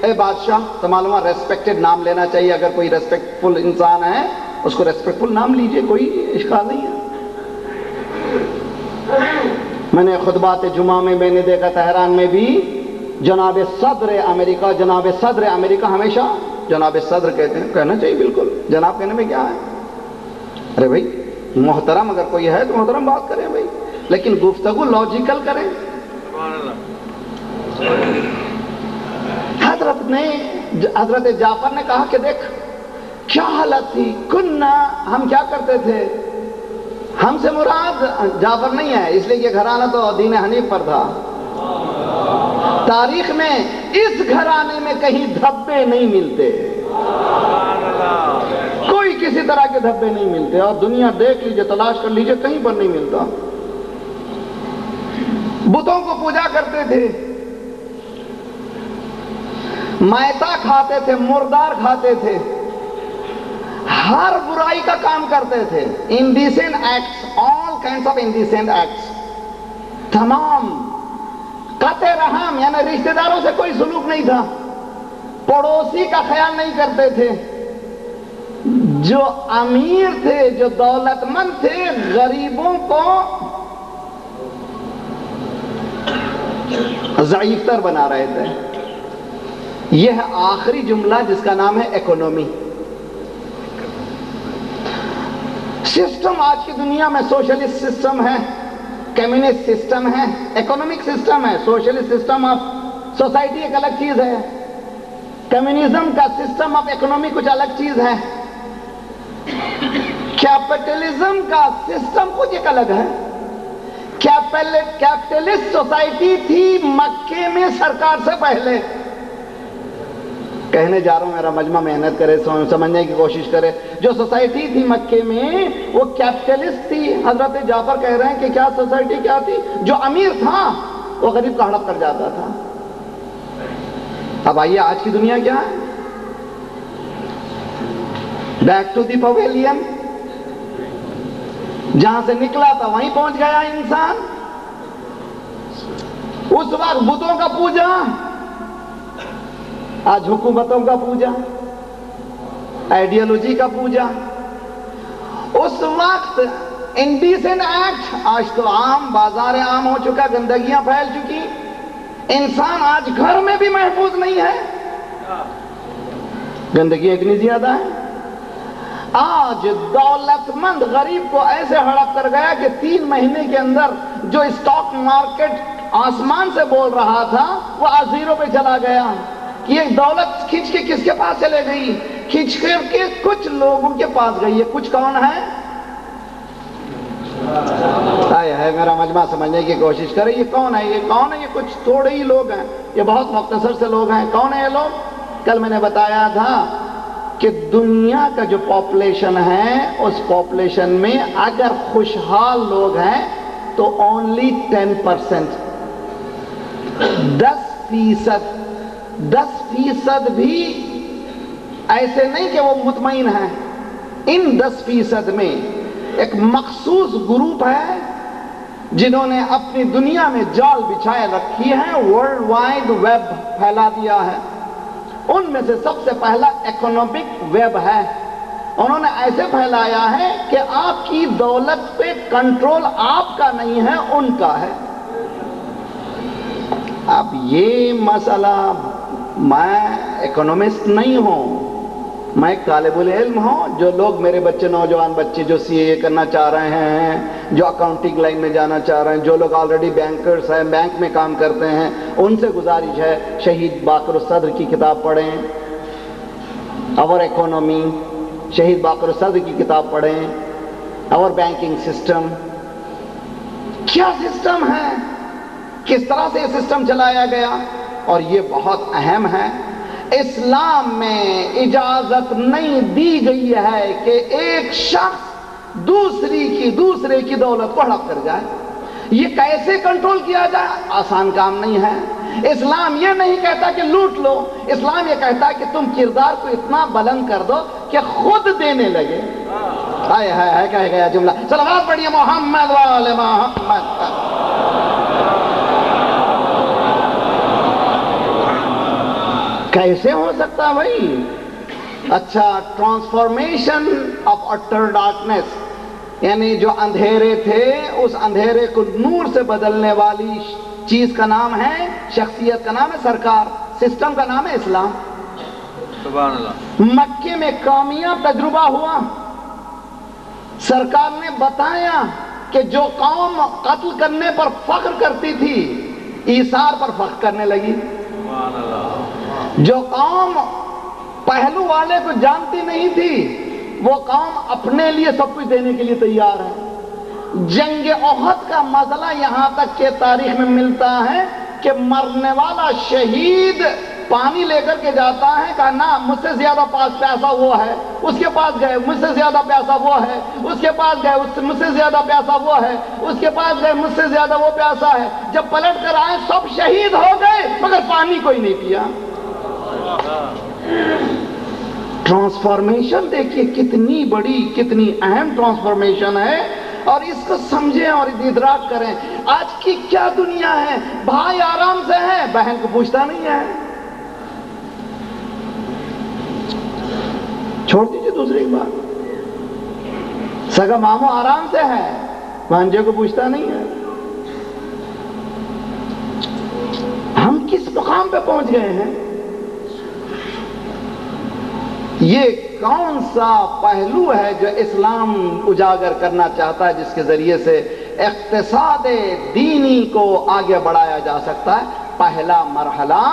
اے بادشاہ، تو معلوم ہے ریسپیکٹڈ نام لینا چاہیے، اگر کوئی ریسپیکٹفل انسان ہے اس کو ریسپیکٹفل نام لیجئے، کوئی اشکال نہیں ہے۔ میں نے خطبات جمعہ میں نے دیکھا تہران میں بھی جناب صدر امریکہ ہمیشہ جناب صدر کہتے ہیں، کہنا چاہیے بالکل، جناب کہنے میں کیا ہے؟ ارے بھائی محترم اگر کوئی ہے تو محترم بات کریں بھائی، لیکن گفتگو لاجیکل کریں۔ حضرت جعفر نے کہا کہ دیکھ کیا حالت تھی، کننا، ہم کیا کرتے تھے. ہم سے مراد جعفر نہیں ہے، اس لیے کہ گھرانہ تو دین حنیف پر تھا. تاریخ میں اس گھرانے میں کہیں دھبے نہیں ملتے، کوئی کسی طرح کے دھبے نہیں ملتے. اور دنیا دیکھ لیجئے، تلاش کر لیجئے، کہیں پر نہیں ملتا. بتوں کو پوجا کرتے تھے، مائتا کھاتے تھے، مردار کھاتے تھے، ہر برائی کا کام کرتے تھے. Indecent acts, all kinds of indecent acts, تمام. قطع رحم یعنی رشتہ داروں سے کوئی سلوک نہیں تھا، پڑوسی کا خیال نہیں کرتے تھے. جو امیر تھے، جو دولت مند تھے، غریبوں کو ضعیف تر بنا رہے تھے. یہ ہے آخری جملہ جس کا نام ہے اکونومی. سسٹم آج کی دنیا میں سوشلسٹ سسٹم ہے، کمیونسٹ سسٹم ہے، اکونومک سسٹم ہے. سوشلسٹ سسٹم آف سوسائٹی ایک الگ چیز ہے، کمیونزم کا سسٹم آف اکونومی کچھ الگ چیز ہے، کیپٹلزم کا سسٹم کچھ ایک الگ ہے. کیپٹلسٹ سوسائٹی تھی مکے میں سرکار سے پہلے. کہنے جا رہا ہوں، میرا مجمع محنت کرے، سمجھنے کی کوشش کرے. جو سوسائٹی تھی مکے میں وہ کیپٹلسٹ تھی. حضرت جعفر کہہ رہے ہیں کہ کیا سوسائٹی کیا تھی؟ جو امیر تھا وہ غریب کا ہڑپ کر جاتا تھا. اب آئیے آج کی دنیا کیا ہے؟ بیک ٹو دی پویلین، جہاں سے نکلا تھا وہیں پہنچ گیا انسان. اس وقت بتوں کا پوجا، آج حکومتوں کا پوجا، آئیڈیالوجی کا پوجا. اس وقت انڈیسینٹ ایکٹ، آج تو عام، بازار عام ہو چکا، گندگیاں پھیل چکی. انسان آج گھر میں بھی محفوظ نہیں ہے، گندگی اتنی زیادہ ہے. آج دولت مند غریب کو ایسے ہڑپ کر گیا کہ 3 مہینے کے اندر جو اسٹاک مارکیٹ آسمان سے بول رہا تھا وہ آج زیرو پہ چلا گیا. یہ دولت کھینچ کے کس کے پاس چلے گئی؟ کھینچ کر کے کچھ لوگوں کے پاس گئی ہے. کچھ کون ہے؟ میرا مجمع سمجھنے کی کوشش کرے. یہ کون ہے؟ یہ کون ہے؟ یہ کچھ تھوڑے ہی لوگ ہیں، یہ بہت مختصر سے لوگ ہیں. کون ہے یہ لوگ؟ کل میں نے بتایا تھا کہ دنیا کا جو پاپولیشن ہے، اس پاپولیشن میں اگر خوشحال لوگ ہیں تو اونلی 10%، 10%. 10% بھی ایسے نہیں کہ وہ مطمئن ہیں. ان 10% میں ایک مخصوص گروپ ہے جنہوں نے اپنی دنیا میں جال بچھائے رکھی ہے، ورلڈ وائڈ ویب پھیلا دیا ہے. ان میں سے سب سے پہلا اکنامک ویب ہے. انہوں نے ایسے پھیلایا ہے کہ آپ کی دولت پہ کنٹرول آپ کا نہیں ہے، ان کا ہے. اب یہ مسئلہ، میں اکنامسٹ نہیں ہوں، میں ایک طالب العلم ہوں. جو لوگ میرے بچے، نوجوان بچے جو سی اے کرنا چاہ رہے ہیں، جو اکاؤنٹنگ لائن میں جانا چاہ رہے ہیں، جو لوگ آلریڈی بینکرز ہیں، بینک میں کام کرتے ہیں، ان سے گزارش ہے شہید باقر الصدر کی کتاب پڑھیں، اور اکانومی. شہید باقر الصدر کی کتاب پڑھیں، اور بینکنگ سسٹم. کیا سسٹم ہے، کس طرح سے یہ سسٹم چلایا گیا. اور یہ بہت اہم ہے. اسلام میں اجازت نہیں دی گئی ہے کہ ایک شخص دوسرے کی دولت کو ہڑپ کر جائے. یہ کیسے کنٹرول کیا جائے؟ آسان کام نہیں ہے. اسلام یہ نہیں کہتا کہ لوٹ لو، اسلام یہ کہتا ہے کہ تم کردار کو اتنا بلند کر دو کہ خود دینے لگے. ہائے ہائے ہائے، کہہ گیا جملہ. صلوات پڑھیے محمد وآل محمد. کیسے ہو سکتا بھائی؟ اچھا، ٹرانسفارمیشن آف اٹر ڈارکنیس، یعنی جو اندھیرے تھے اس اندھیرے کو نور سے بدلنے والی چیز کا نام ہے، شخصیت کا نام ہے سرکار، سسٹم کا نام ہے اسلام. سبحان اللہ. مکے میں کامیاب تجربہ ہوا. سرکار نے بتایا کہ جو قوم قتل کرنے پر فخر کرتی تھی، ایثار پر فخر کرنے لگی. جو قوم پہلو والے کو جانتی نہیں تھی وہ قوم اپنے لیے سب کچھ دینے کے لیے تیار ہے۔ جنگ احد کا مسئلہ یہاں تک کہ تاریخ میں ملتا ہے کہ مرنے والا شہید پانی لے کر کے جاتا ہے، کہا نا مجھ سے زیادہ پاس پیسہ وہ ہے، اس کے پاس گئے مجھ سے زیادہ پیسہ وہ ہے، اس کے پاس گئے مجھ سے زیادہ پیسہ وہ ہے، اس کے پاس گئے مجھ سے زیادہ وہ پیسہ ہے، جب پلٹ کر آئے سب شہید ہو گئے مگر پانی کوئی نہیں پیا۔ ٹرانسفارمیشن دیکھیے کتنی بڑی کتنی اہم ٹرانسفارمیشن ہے، اور اس کو سمجھیں اور ادراک کریں۔ آج کی کیا دنیا ہے، بھائی آرام سے ہے بہن کو پوچھتا نہیں ہے، چھوڑ دیجیے دوسری بات، سگا ماموں آرام سے ہے بھانجے کو پوچھتا نہیں ہے۔ ہم کس مقام پہ پہنچ گئے ہیں؟ یہ کون سا پہلو ہے جو اسلام اجاگر کرنا چاہتا ہے جس کے ذریعے سے اقتصاد دینی کو آگے بڑھایا جا سکتا ہے؟ پہلا مرحلہ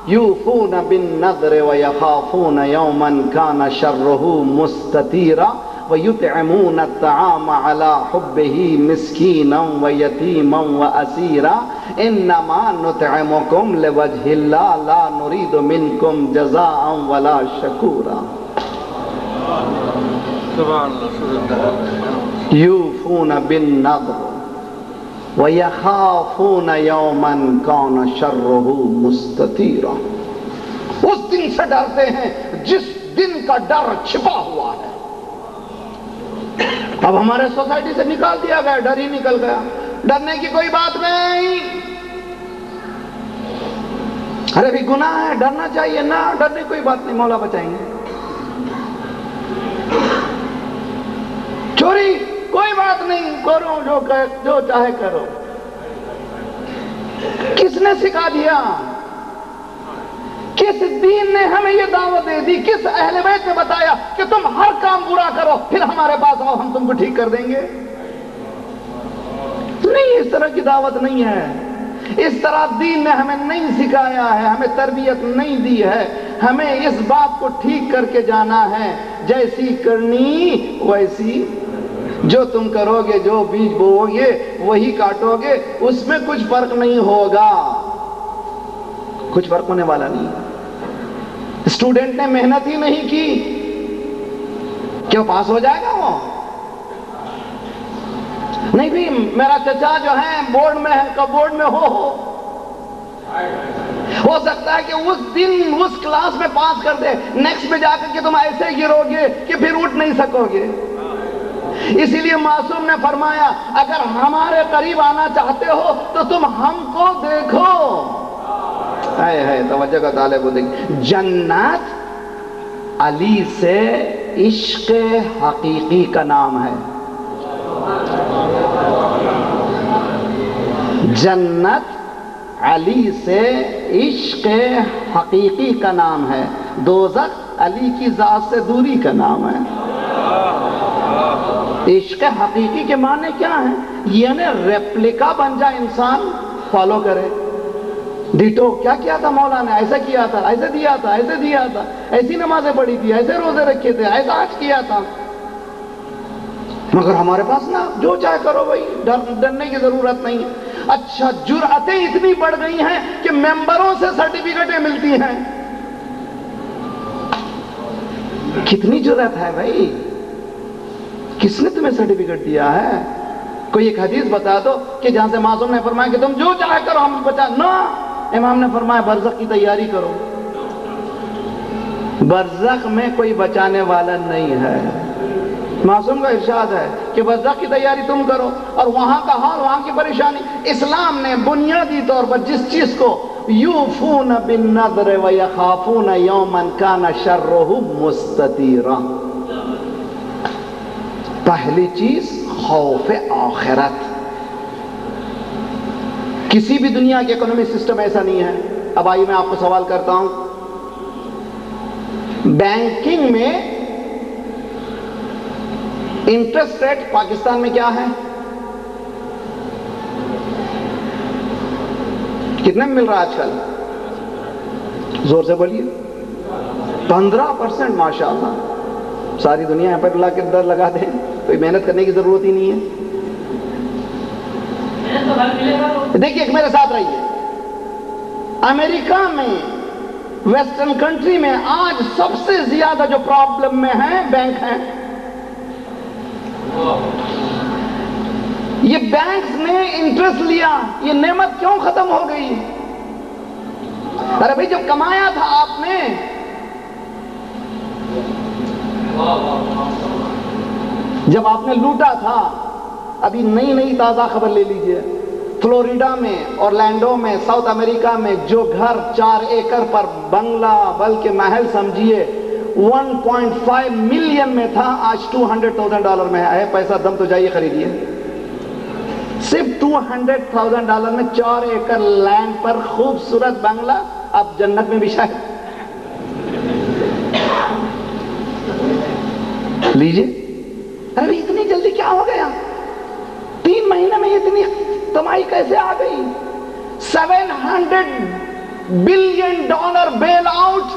یوفون بالنذر ویخافون یوما کان شرہ مستطیرا ویطعمون الطعام علی حبہ مسکینا ویتیما واسیرا انما نطعمکم لوجہ اللہ لا نرید منکم جزاء ولا شکورا۔ یوفون بالنذر وَيَخَافُونَ يَوْمًا كَانَ شَرُّهُ مُسْتَطِيرًا، اس دن سے ڈرتے ہیں جس دن کا ڈر چھپا ہوا ہے۔ اب ہمارے سوسائٹی سے نکال دیا گیا، ڈر ہی نکل گیا، ڈرنے کی کوئی بات نہیں۔ ارے بھی گناہ ہے ڈرنا چاہیے، نہ ڈرنے کوئی بات نہیں، مولا بچائیں گے۔ چوری کوئی بات نہیں، کرو جو چاہے کرو۔ کس نے سکھا دیا؟ کس دین نے ہمیں یہ دعوت دے دی؟ کس اہل بیت نے بتایا کہ تم ہر کام برا کرو پھر ہمارے پاس آؤ ہم تم کو ٹھیک کر دیں گے؟ نہیں، اس طرح کی دعوت نہیں ہے، اس طرح دین نے ہمیں نہیں سکھایا ہے، ہمیں تربیت نہیں دی ہے۔ ہمیں اس بات کو ٹھیک کر کے جانا ہے، جیسی کرنی ویسی، جو تم کرو گے جو بیج بو گے وہی کاٹو گے، اس میں کچھ فرق نہیں ہوگا، کچھ فرق ہونے والا نہیں۔ اسٹوڈنٹ نے محنت ہی نہیں کی کیوں پاس ہو جائے گا وہ؟ نہیں بھی میرا چچا جو ہے بورڈ میں ہے، کب بورڈ میں ہو سکتا ہے کہ اس دن اس کلاس میں پاس کر دے، نیکسٹ میں جا کر کے تم ایسے گرو گے کہ پھر اٹھ نہیں سکو گے۔ اسی لیے معصوم نے فرمایا اگر ہمارے قریب آنا چاہتے ہو تو تم ہم کو دیکھو۔ ہے توجہ کا طالب کو دیکھ، جنت علی سے عشق حقیقی کا نام ہے، جنت علی سے عشق حقیقی کا نام ہے، دوزخ علی کی ذات سے دوری کا نام ہے۔ عشق حقیقی کے معنی کیا ہیں؟ یعنی ریپلیکا بن جائے انسان، فالو کرے ڈیٹو۔ کیا کیا تھا مولا نے؟ ایسا کیا تھا، ایسے دیا تھا، ایسے دیا تھا، ایسی نمازیں پڑھی تھی، ایسے روزے رکھے تھے، ایسا حج کیا تھا۔ مگر ہمارے پاس نا جو چاہے کرو بھائی، ڈرنے کی ضرورت نہیں ہے۔ اچھا جرأتیں اتنی بڑھ گئی ہیں کہ ممبروں سے سرٹیفکیٹیں ملتی ہیں۔ کتنی جرأت ہے بھائی؟ کس نے تمہیں سرٹیفکیٹ دیا ہے؟ کوئی ایک حدیث بتا دو کہ جہاں سے معصوم نے فرمایا کہ تم جو چاہے کرو ہم بچا نہ، امام نے فرمایا برزخ کی تیاری کرو، برزخ میں کوئی بچانے والا نہیں ہے۔ معصوم کا ارشاد ہے کہ برزخ کی تیاری تم کرو، اور وہاں کا حال، وہاں کی پریشانی۔ اسلام نے بنیادی طور پر جس چیز کو یوفون بالنذر ویخافون یوما کان شرہ مستطیرا، پہلی چیز خوف آخرت۔ کسی بھی دنیا کے اکنومی سسٹم ایسا نہیں ہے۔ اب آئیے میں آپ کو سوال کرتا ہوں، بینکنگ میں انٹرسٹ ریٹ پاکستان میں کیا ہے؟ کتنے میں مل رہا ہے آج کل؟ زور سے بولیے 15%. ماشاءاللہ ساری دنیا یہاں پر اللہ کے در لگا دیں, کوئی محنت کرنے کی ضرورت ہی نہیں ہے. دیکھیے ایک میرے ساتھ رہیے, امریکہ میں ویسٹرن کنٹری میں آج سب سے زیادہ جو پرابلم میں ہیں بینک ہیں. یہ بینکس نے انٹرسٹ لیا, یہ نعمت کیوں ختم ہو گئی؟ ارے بھائی جب کمایا تھا آپ نے, جب آپ نے لوٹا تھا, ابھی نئی تازہ خبر لے لیجئے, فلوریڈا میں, اورلینڈو میں, ساؤتھ امریکہ میں جو گھر 4 ایکڑ پر بنگلہ بلکہ محل سمجھیے 1.5 ملین میں تھا, آج $200,000 میں ہے. پیسہ دم تو جائیے خریدیے. صرف $200,000 میں 4 ایکڑ لینڈ پر خوبصورت بنگلہ, اب جنت میں بھی شاید لیجئے. ارے اتنی جلدی کیا ہو گیا؟ 3 مہینے میں اتنی کمائی کیسے آ گئی؟ $700 بلین بیل آؤٹ.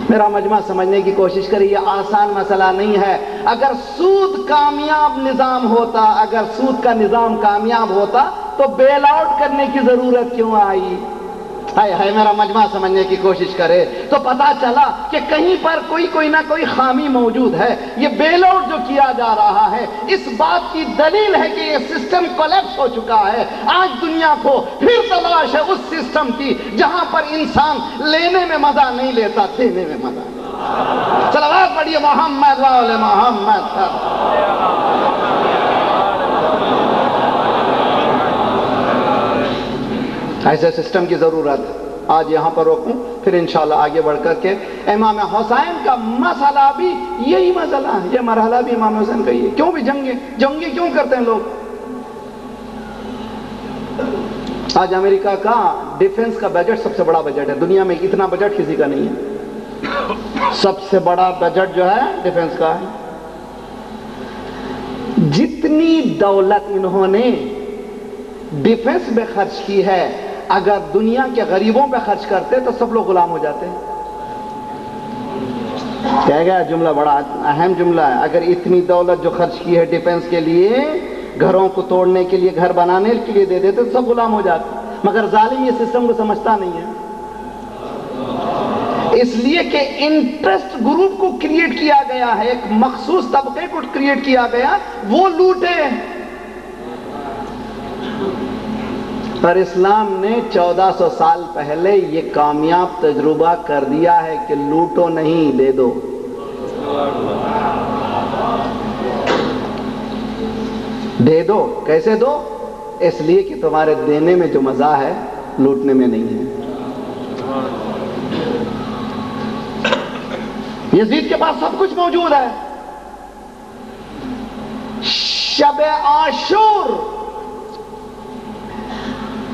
میرا مجمع سمجھنے کی کوشش کریے, یہ آسان مسئلہ نہیں ہے. اگر سود کامیاب نظام ہوتا, اگر سود کا نظام کامیاب ہوتا تو بیل آؤٹ کرنے کی ضرورت کیوں آئی؟ ہے میرا مجمع سمجھنے کی کوشش کرے تو پتا چلا کہ کہیں پر کوئی نہ کوئی خامی موجود ہے. یہ بیل آؤٹ جو کیا جا رہا ہے اس بات کی دلیل ہے کہ یہ سسٹم کولیپس ہو چکا ہے. آج دنیا کو پھر تلاش ہے اس سسٹم کی جہاں پر انسان لینے میں مزہ نہیں لیتا, دینے میں مزہ. صلوات پڑھیے محمد وآل محمد. ایسے سسٹم کی ضرورت. آج یہاں پر روکوں, پھر انشاءاللہ آگے بڑھ کر کے امام حسین کا مسئلہ بھی یہی مسئلہ ہے, یہ مرحلہ بھی امام حسین کا ہی ہے. کیوں بھی جنگیں کیوں کرتے ہیں لوگ؟ آج امریکہ کا ڈیفنس کا بجٹ سب سے بڑا بجٹ ہے دنیا میں. اتنا بجٹ کسی کا نہیں ہے. سب سے بڑا بجٹ جو ہے ڈیفنس کا ہے. جتنی دولت انہوں نے ڈیفنس میں خرچ کی ہے, اگر دنیا کے غریبوں پہ خرچ کرتے تو سب لوگ غلام ہو جاتے. کہہ گیا جملہ بڑا اہم جملہ ہے. اگر اتنی دولت جو خرچ کی ہے ڈیفنس کے لیے, گھروں کو توڑنے کے لیے, گھر بنانے کے لیے دے دیتے تو سب غلام ہو جاتے. مگر ظالم یہ سسٹم کو سمجھتا نہیں ہے, اس لیے کہ انٹرسٹ گروپ کو کریٹ کیا گیا ہے, ایک مخصوص طبقے کو کریٹ کیا گیا, وہ لوٹے. پر اسلام نے 1400 سال پہلے یہ کامیاب تجربہ کر دیا ہے کہ لوٹو نہیں, دے دو. دے دو. کیسے دو؟ اس لیے کہ تمہارے دینے میں جو مزہ ہے لوٹنے میں نہیں ہے. یزید کے پاس سب کچھ موجود ہے. شب عاشور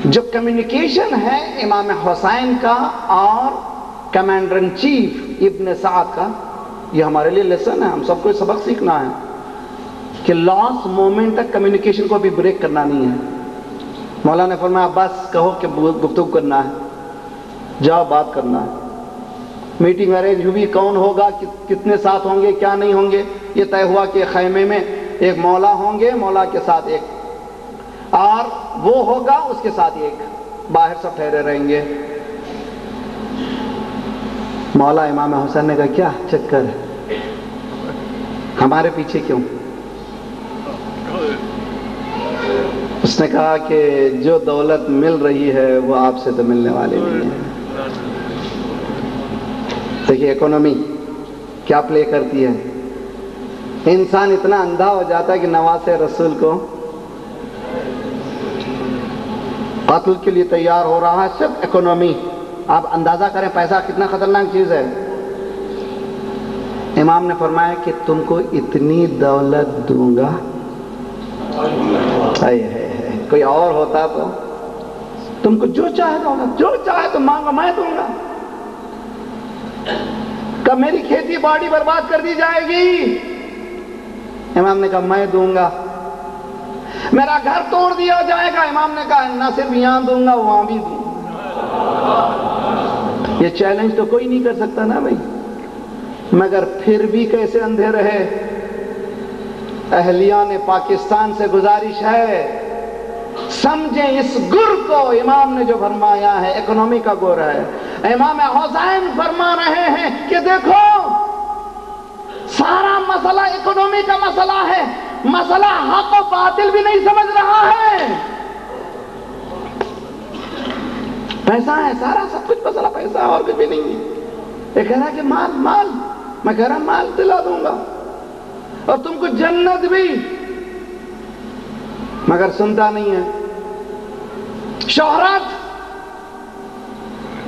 جو کمیونیکیشن ہے امام حسین کا اور کمانڈر ان چیف ابن سعد کا, یہ ہمارے لیے لیسن ہے. ہم سب کو سبق سیکھنا ہے کہ لاسٹ مومنٹ تک کمیونیکیشن کو بھی بریک کرنا نہیں ہے. مولا نے فرمایا بس کہو کہ گفتگو کرنا ہے, جاؤ بات کرنا ہے. میٹنگ ارینج ہوئی, کون ہوگا, کتنے ساتھ ہوں گے, کیا نہیں ہوں گے. یہ طے ہوا کہ خیمے میں ایک مولا ہوں گے, مولا کے ساتھ ایک اور وہ ہوگا, اس کے ساتھ ایک, باہر سب ٹھہرے رہیں گے. مولا امام حسین نے کہا کیا چکر ہے, ہمارے پیچھے کیوں؟ اس نے کہا کہ جو دولت مل رہی ہے وہ آپ سے تو ملنے والی نہیں ہے. دیکھیے اکانومی کیا پلے کرتی ہے. انسان اتنا اندھا ہو جاتا ہے کہ نواز رسول کو قتل کے لیے تیار ہو رہا ہے, صرف اکانومی. آپ اندازہ کریں پیسہ کتنا خطرناک چیز ہے. امام نے فرمایا کہ تم کو اتنی دولت دوں گا, کوئی اور ہوتا تو تم کو جو چاہے دولت, جو چاہے تو مانگو, میں دوں گا. کہ میری کھیتی باڑی برباد کر دی جائے گی, امام نے کہا میں دوں گا. میرا گھر توڑ دیا جائے گا, امام نے کہا نہ صرف یہاں دوں گا وہاں بھی دوں گا. یہ چیلنج تو کوئی نہیں کر سکتا نا بھائی، مگر پھر بھی کیسے اندھے رہے۔ اہلیان پاکستان سے گزارش ہے، سمجھیں اس گر کو۔ امام نے جو فرمایا ہے اکنومی کا گر ہے۔ امام حسین فرما رہے ہیں کہ دیکھو سارا مسئلہ اکنومی کا مسئلہ ہے، مسئلہ حق و باطل بھی نہیں سمجھ رہا ہے۔ پیسہ ہے سارا، سب کچھ مسئلہ پیسہ ہے اور کچھ بھی نہیں ہے۔ یہ کہہ رہا ہے کہ مال مال، میں کہہ رہا مال دلا دوں گا اور تم کو جنت بھی، مگر سنتا نہیں ہے۔ شہرت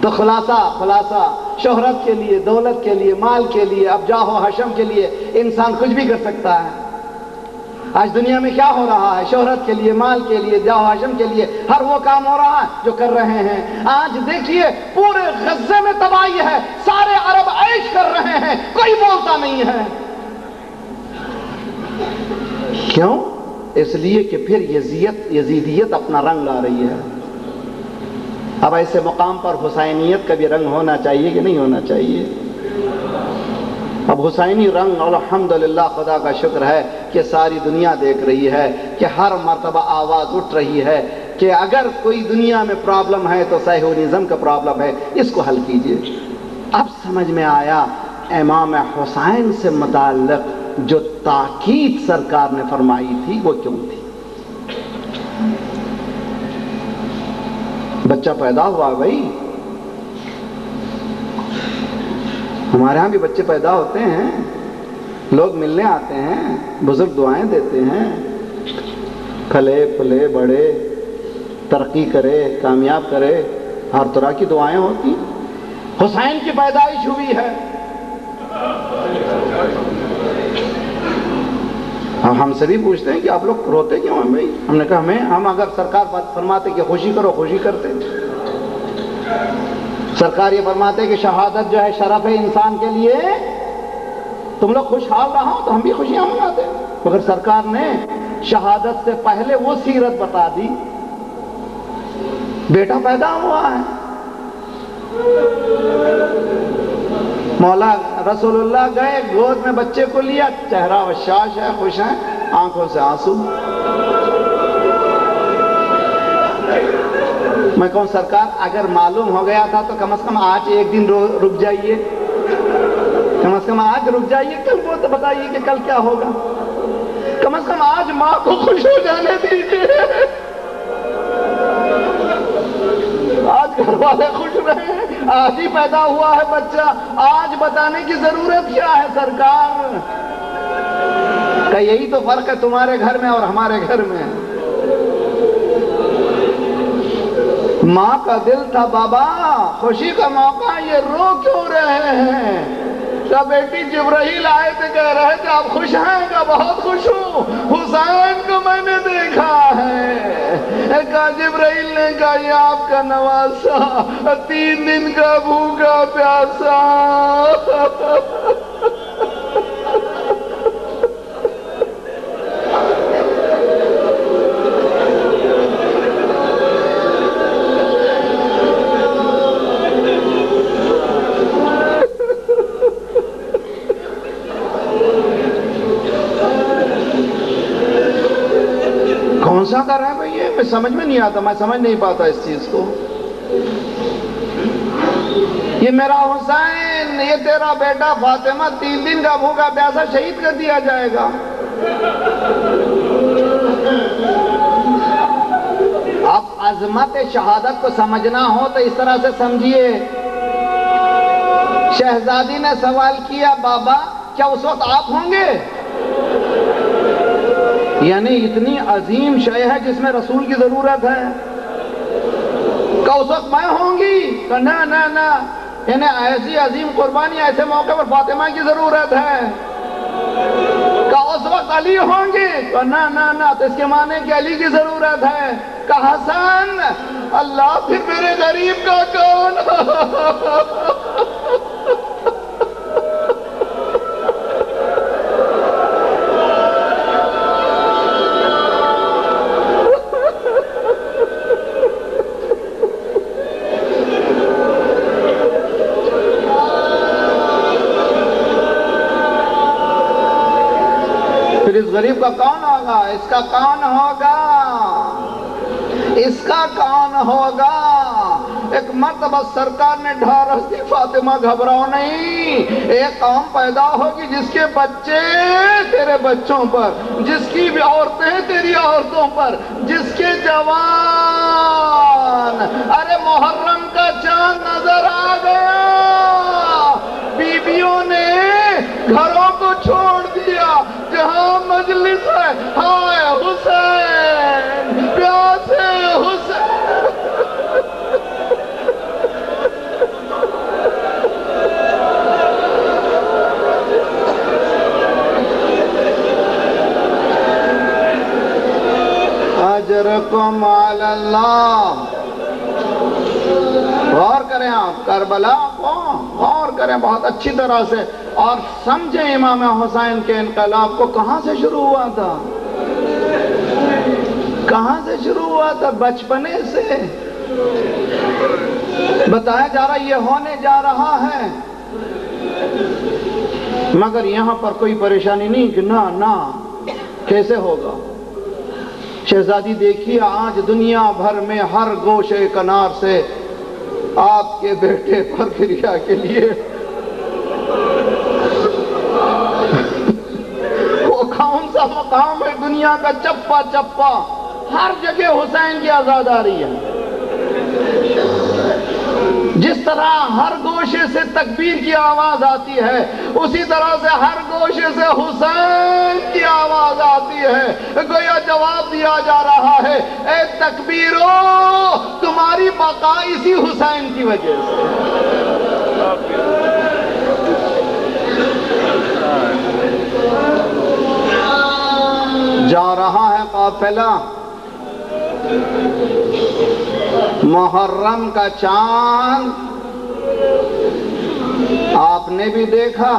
تو خلاصہ شہرت کے لیے، دولت کے لیے، مال کے لیے، اب جاہ و حشم کے لیے انسان کچھ بھی کر سکتا ہے۔ آج دنیا میں کیا ہو رہا ہے؟ شہرت کے لیے، مال کے لیے، جاہ و حشم کے لیے ہر وہ کام ہو رہا ہے جو کر رہے ہیں۔ آج دیکھیے پورے غزے میں تباہی ہے، سارے عرب عیش کر رہے ہیں، کوئی بولتا نہیں ہے۔ کیوں؟ اس لیے کہ پھر یزیدیت اپنا رنگ لا رہی ہے۔ اب ایسے مقام پر حسینیت کا بھی رنگ ہونا چاہیے کہ نہیں ہونا چاہیے؟ اب حسینی رنگ الحمدللہ، خدا کا شکر ہے کہ ساری دنیا دیکھ رہی ہے کہ ہر مرتبہ آواز اٹھ رہی ہے کہ اگر کوئی دنیا میں پرابلم ہے تو صہیونزم کا پرابلم ہے، اس کو حل کیجئے۔ اب سمجھ میں آیا امام حسین سے متعلق جو تاکید سرکار نے فرمائی تھی وہ کیوں تھی۔ بچہ پیدا ہوا بھائی، ہمارے ہاں بھی بچے پیدا ہوتے ہیں، لوگ ملنے آتے ہیں، بزرگ دعائیں دیتے ہیں، پھلے پھلے بڑے، ترقی کرے، کامیاب کرے، ہر طرح کی دعائیں ہوتی۔ حسین کی پیدائش ہوئی ہے، ہم سے بھی پوچھتے ہیں کہ آپ لوگ روتے کیوں ہیں بھائی؟ ہم نے کہا ہم اگر سرکار فرماتے کہ خوشی کرو، خوشی کرتے۔ سرکار یہ فرماتے کہ شہادت جو ہے شرف ہے انسان کے لیے، تم لوگ خوشحال رہو تو ہم بھی خوشیاں مناتے۔ مگر سرکار نے شہادت سے پہلے وہ سیرت بتا دی، بیٹا پیدا ہوا ہے۔ مولا رسول اللہ گئے، گود میں بچے کو لیا، چہرہ وشاش ہے، خوش ہیں، آنکھوں سے آنسو۔ میں کہوں سرکار اگر معلوم ہو گیا تھا تو کم از کم آج ایک دن رک جائیے، کم از کم آج رک جائیے، کل وہ تو بتائیے کہ کل کیا ہوگا۔ کم از کم آج ماں کو خوش ہو جانے دیجیے، آج گھر والے خوش رہے، آج ہی پیدا ہوا ہے بچہ، آج بتانے کی ضرورت کیا ہے سرکار؟ کہ یہی تو فرق ہے تمہارے گھر میں اور ہمارے گھر میں۔ ماں کا دل تھا بابا، خوشی کا موقع، یہ رو کیوں رہے ہیں؟ کہ بیٹی جبرائیل آئے تھے، کہہ رہے تھے آپ خوش ہیں؟ کہ بہت خوش ہوں، حسین کو میں نے دیکھا ہے۔ کہا جبرائیل نے کہا یہ آپ کا نواسا 3 دن کا بھوکا پیاسا۔ کون سا کر رہا ہے بھائی؟ یہ سمجھ میں نہیں آتا، میں سمجھ نہیں پاتا اس چیز کو۔ یہ میرا حسین، یہ تیرا بیٹا فاطمہ 3 دن کا بھوکا پیاسا شہید کر دیا جائے گا۔ اب عظمت شہادت کو سمجھنا ہو تو اس طرح سے سمجھیے۔ شہزادی نے سوال کیا بابا کیا اس وقت آپ ہوں گے؟ یعنی اتنی عظیم شے ہے جس میں رسول کی ضرورت ہے، کہ اس وقت میں ہوں گی؟ کہ نہ، یعنی ایسی عظیم قربانی ایسے موقع پر فاطمہ کی ضرورت ہے۔ کہ اس وقت علی ہوں گے؟ کہ نہ، تو اس کے معنی کہ علی کی ضرورت ہے۔ کہ حسن، اللہ پھر میرے غریب کا کون؟ پھر اس غریب کا کون ہوگا؟ اس کا کون ہوگا؟ اس کا کون ہوگا؟ ایک مرتبہ سرکار نے ڈھارس دی، فاطمہ گھبراؤ نہیں، ایک قوم پیدا ہوگی جس کے بچے تیرے بچوں پر، جس کی بھی عورتیں تیری عورتوں پر، جس کے جوان، ارے محرم کا چاند نظر آ گیا، بیویوں نے گھروں کو چھوڑ دیا، جہاں مجلس ہے، ہائے حسین، پیاسے حسین۔ اجرکم علی اللہ۔ غور کریں آپ کربلا کو، غور کریں بہت اچھی طرح سے اور سمجھیں امام حسین کے انقلاب کو کہاں سے شروع ہوا تھا، کہاں سے شروع ہوا تھا؟ بچپنے سے بتایا جا رہا یہ ہونے جا رہا ہے، مگر یہاں پر کوئی پریشانی نہیں کہ نہ کیسے ہوگا۔ شہزادی دیکھیے آج دنیا بھر میں ہر گوشے کنار سے آپ کے بیٹے پر کریا کے لیے وہ کون سا مقام ہے دنیا کا، چپا چپا ہر جگہ حسین کی آزاداری ہے۔ جس طرح ہر گوشے سے تکبیر کی آواز آتی ہے، اسی طرح سے ہر گوشے سے حسین کی آواز آتی ہے۔ گویا جواب دیا جا رہا ہے، اے تکبیرو، تمہاری بقا اسی حسین کی وجہ سے۔ جا رہا ہے قافلہ، محرم کا چاند آپ نے بھی دیکھا،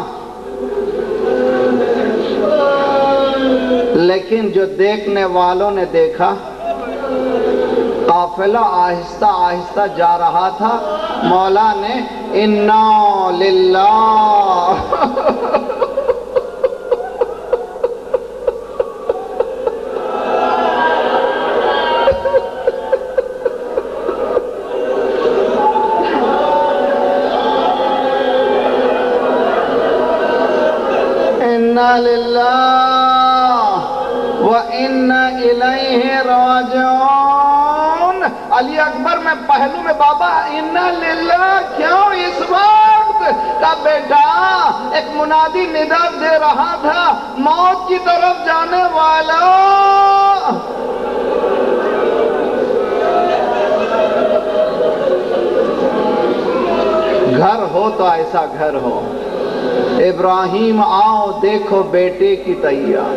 لیکن جو دیکھنے والوں نے دیکھا، قافلہ آہستہ آہستہ جا رہا تھا، مولا نے انا للہ للہ وَإِنَّا إِلَيْهِ راجعون۔ علی اکبر میں پہلو میں بابا اِنَّا لِلَّهِ کیوں اس وقت کا بیٹا ایک منادی ندا دے رہا تھا، موت کی طرف جانے والا۔ گھر ہو تو ایسا گھر ہو، ابراہیم آؤ دیکھو بیٹے کی تیار،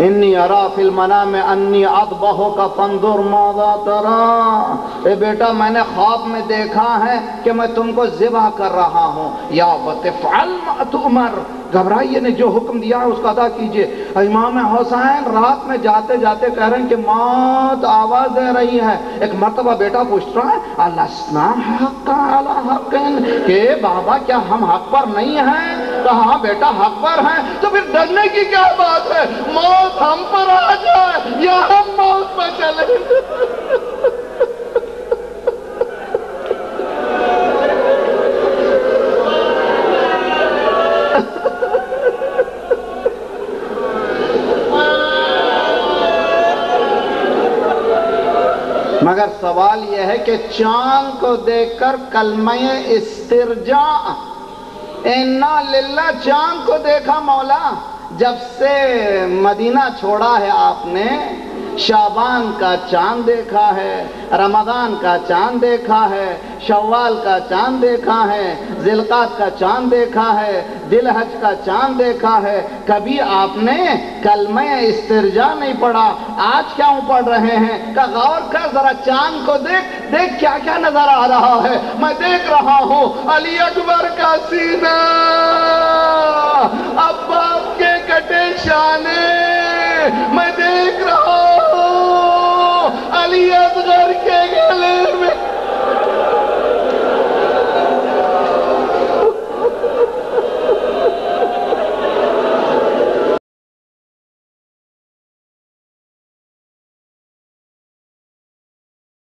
انی ارا فی المنام انی اذبحک فانظر ماذا تری۔ اے بیٹا میں نے خواب میں دیکھا ہے کہ میں تم کو ذبح کر رہا ہوں، یا وتفعل ما تؤمر، گھبرائیے نے جو حکم دیا ہے اس کا ادا کیجئے۔ امام حسین رات میں جاتے جاتے کہہ رہے ہیں کہ موت آواز دے رہی ہے۔ ایک مرتبہ بیٹا پوچھ رہا ہے الَّسْنَا حَقًّا عَلَىٰ حَقٍّ، کہ بابا کیا ہم حق پر نہیں ہیں؟ کہا ہاں بیٹا حق پر ہیں، تو پھر ڈرنے کی کیا بات ہے؟ موت ہم پر آ جائے یا ہم موت پر چلیں۔ مگر سوال یہ ہے کہ چاند کو دیکھ کر کلمہ استرجاع، اِنَّا لِلَّهِ، چاند کو دیکھا مولا، جب سے مدینہ چھوڑا ہے آپ نے، شعبان کا چاند دیکھا ہے، رمضان کا چاند دیکھا ہے، شوال کا چاند دیکھا ہے، ذوالقعدہ کا چاند دیکھا ہے، ذی الحج کا چاند دیکھا ہے، کبھی آپ نے کلمہ استرجاع نہیں پڑھا، آج کیوں پڑھ رہے ہیں؟ کہ غور کر ذرا چاند کو دیکھ کیا کیا نظر آ رہا ہے۔ میں دیکھ رہا ہوں علی اکبر کا سینہ، عباس کے کٹے شانے، میں دیکھ رہا ہوں علی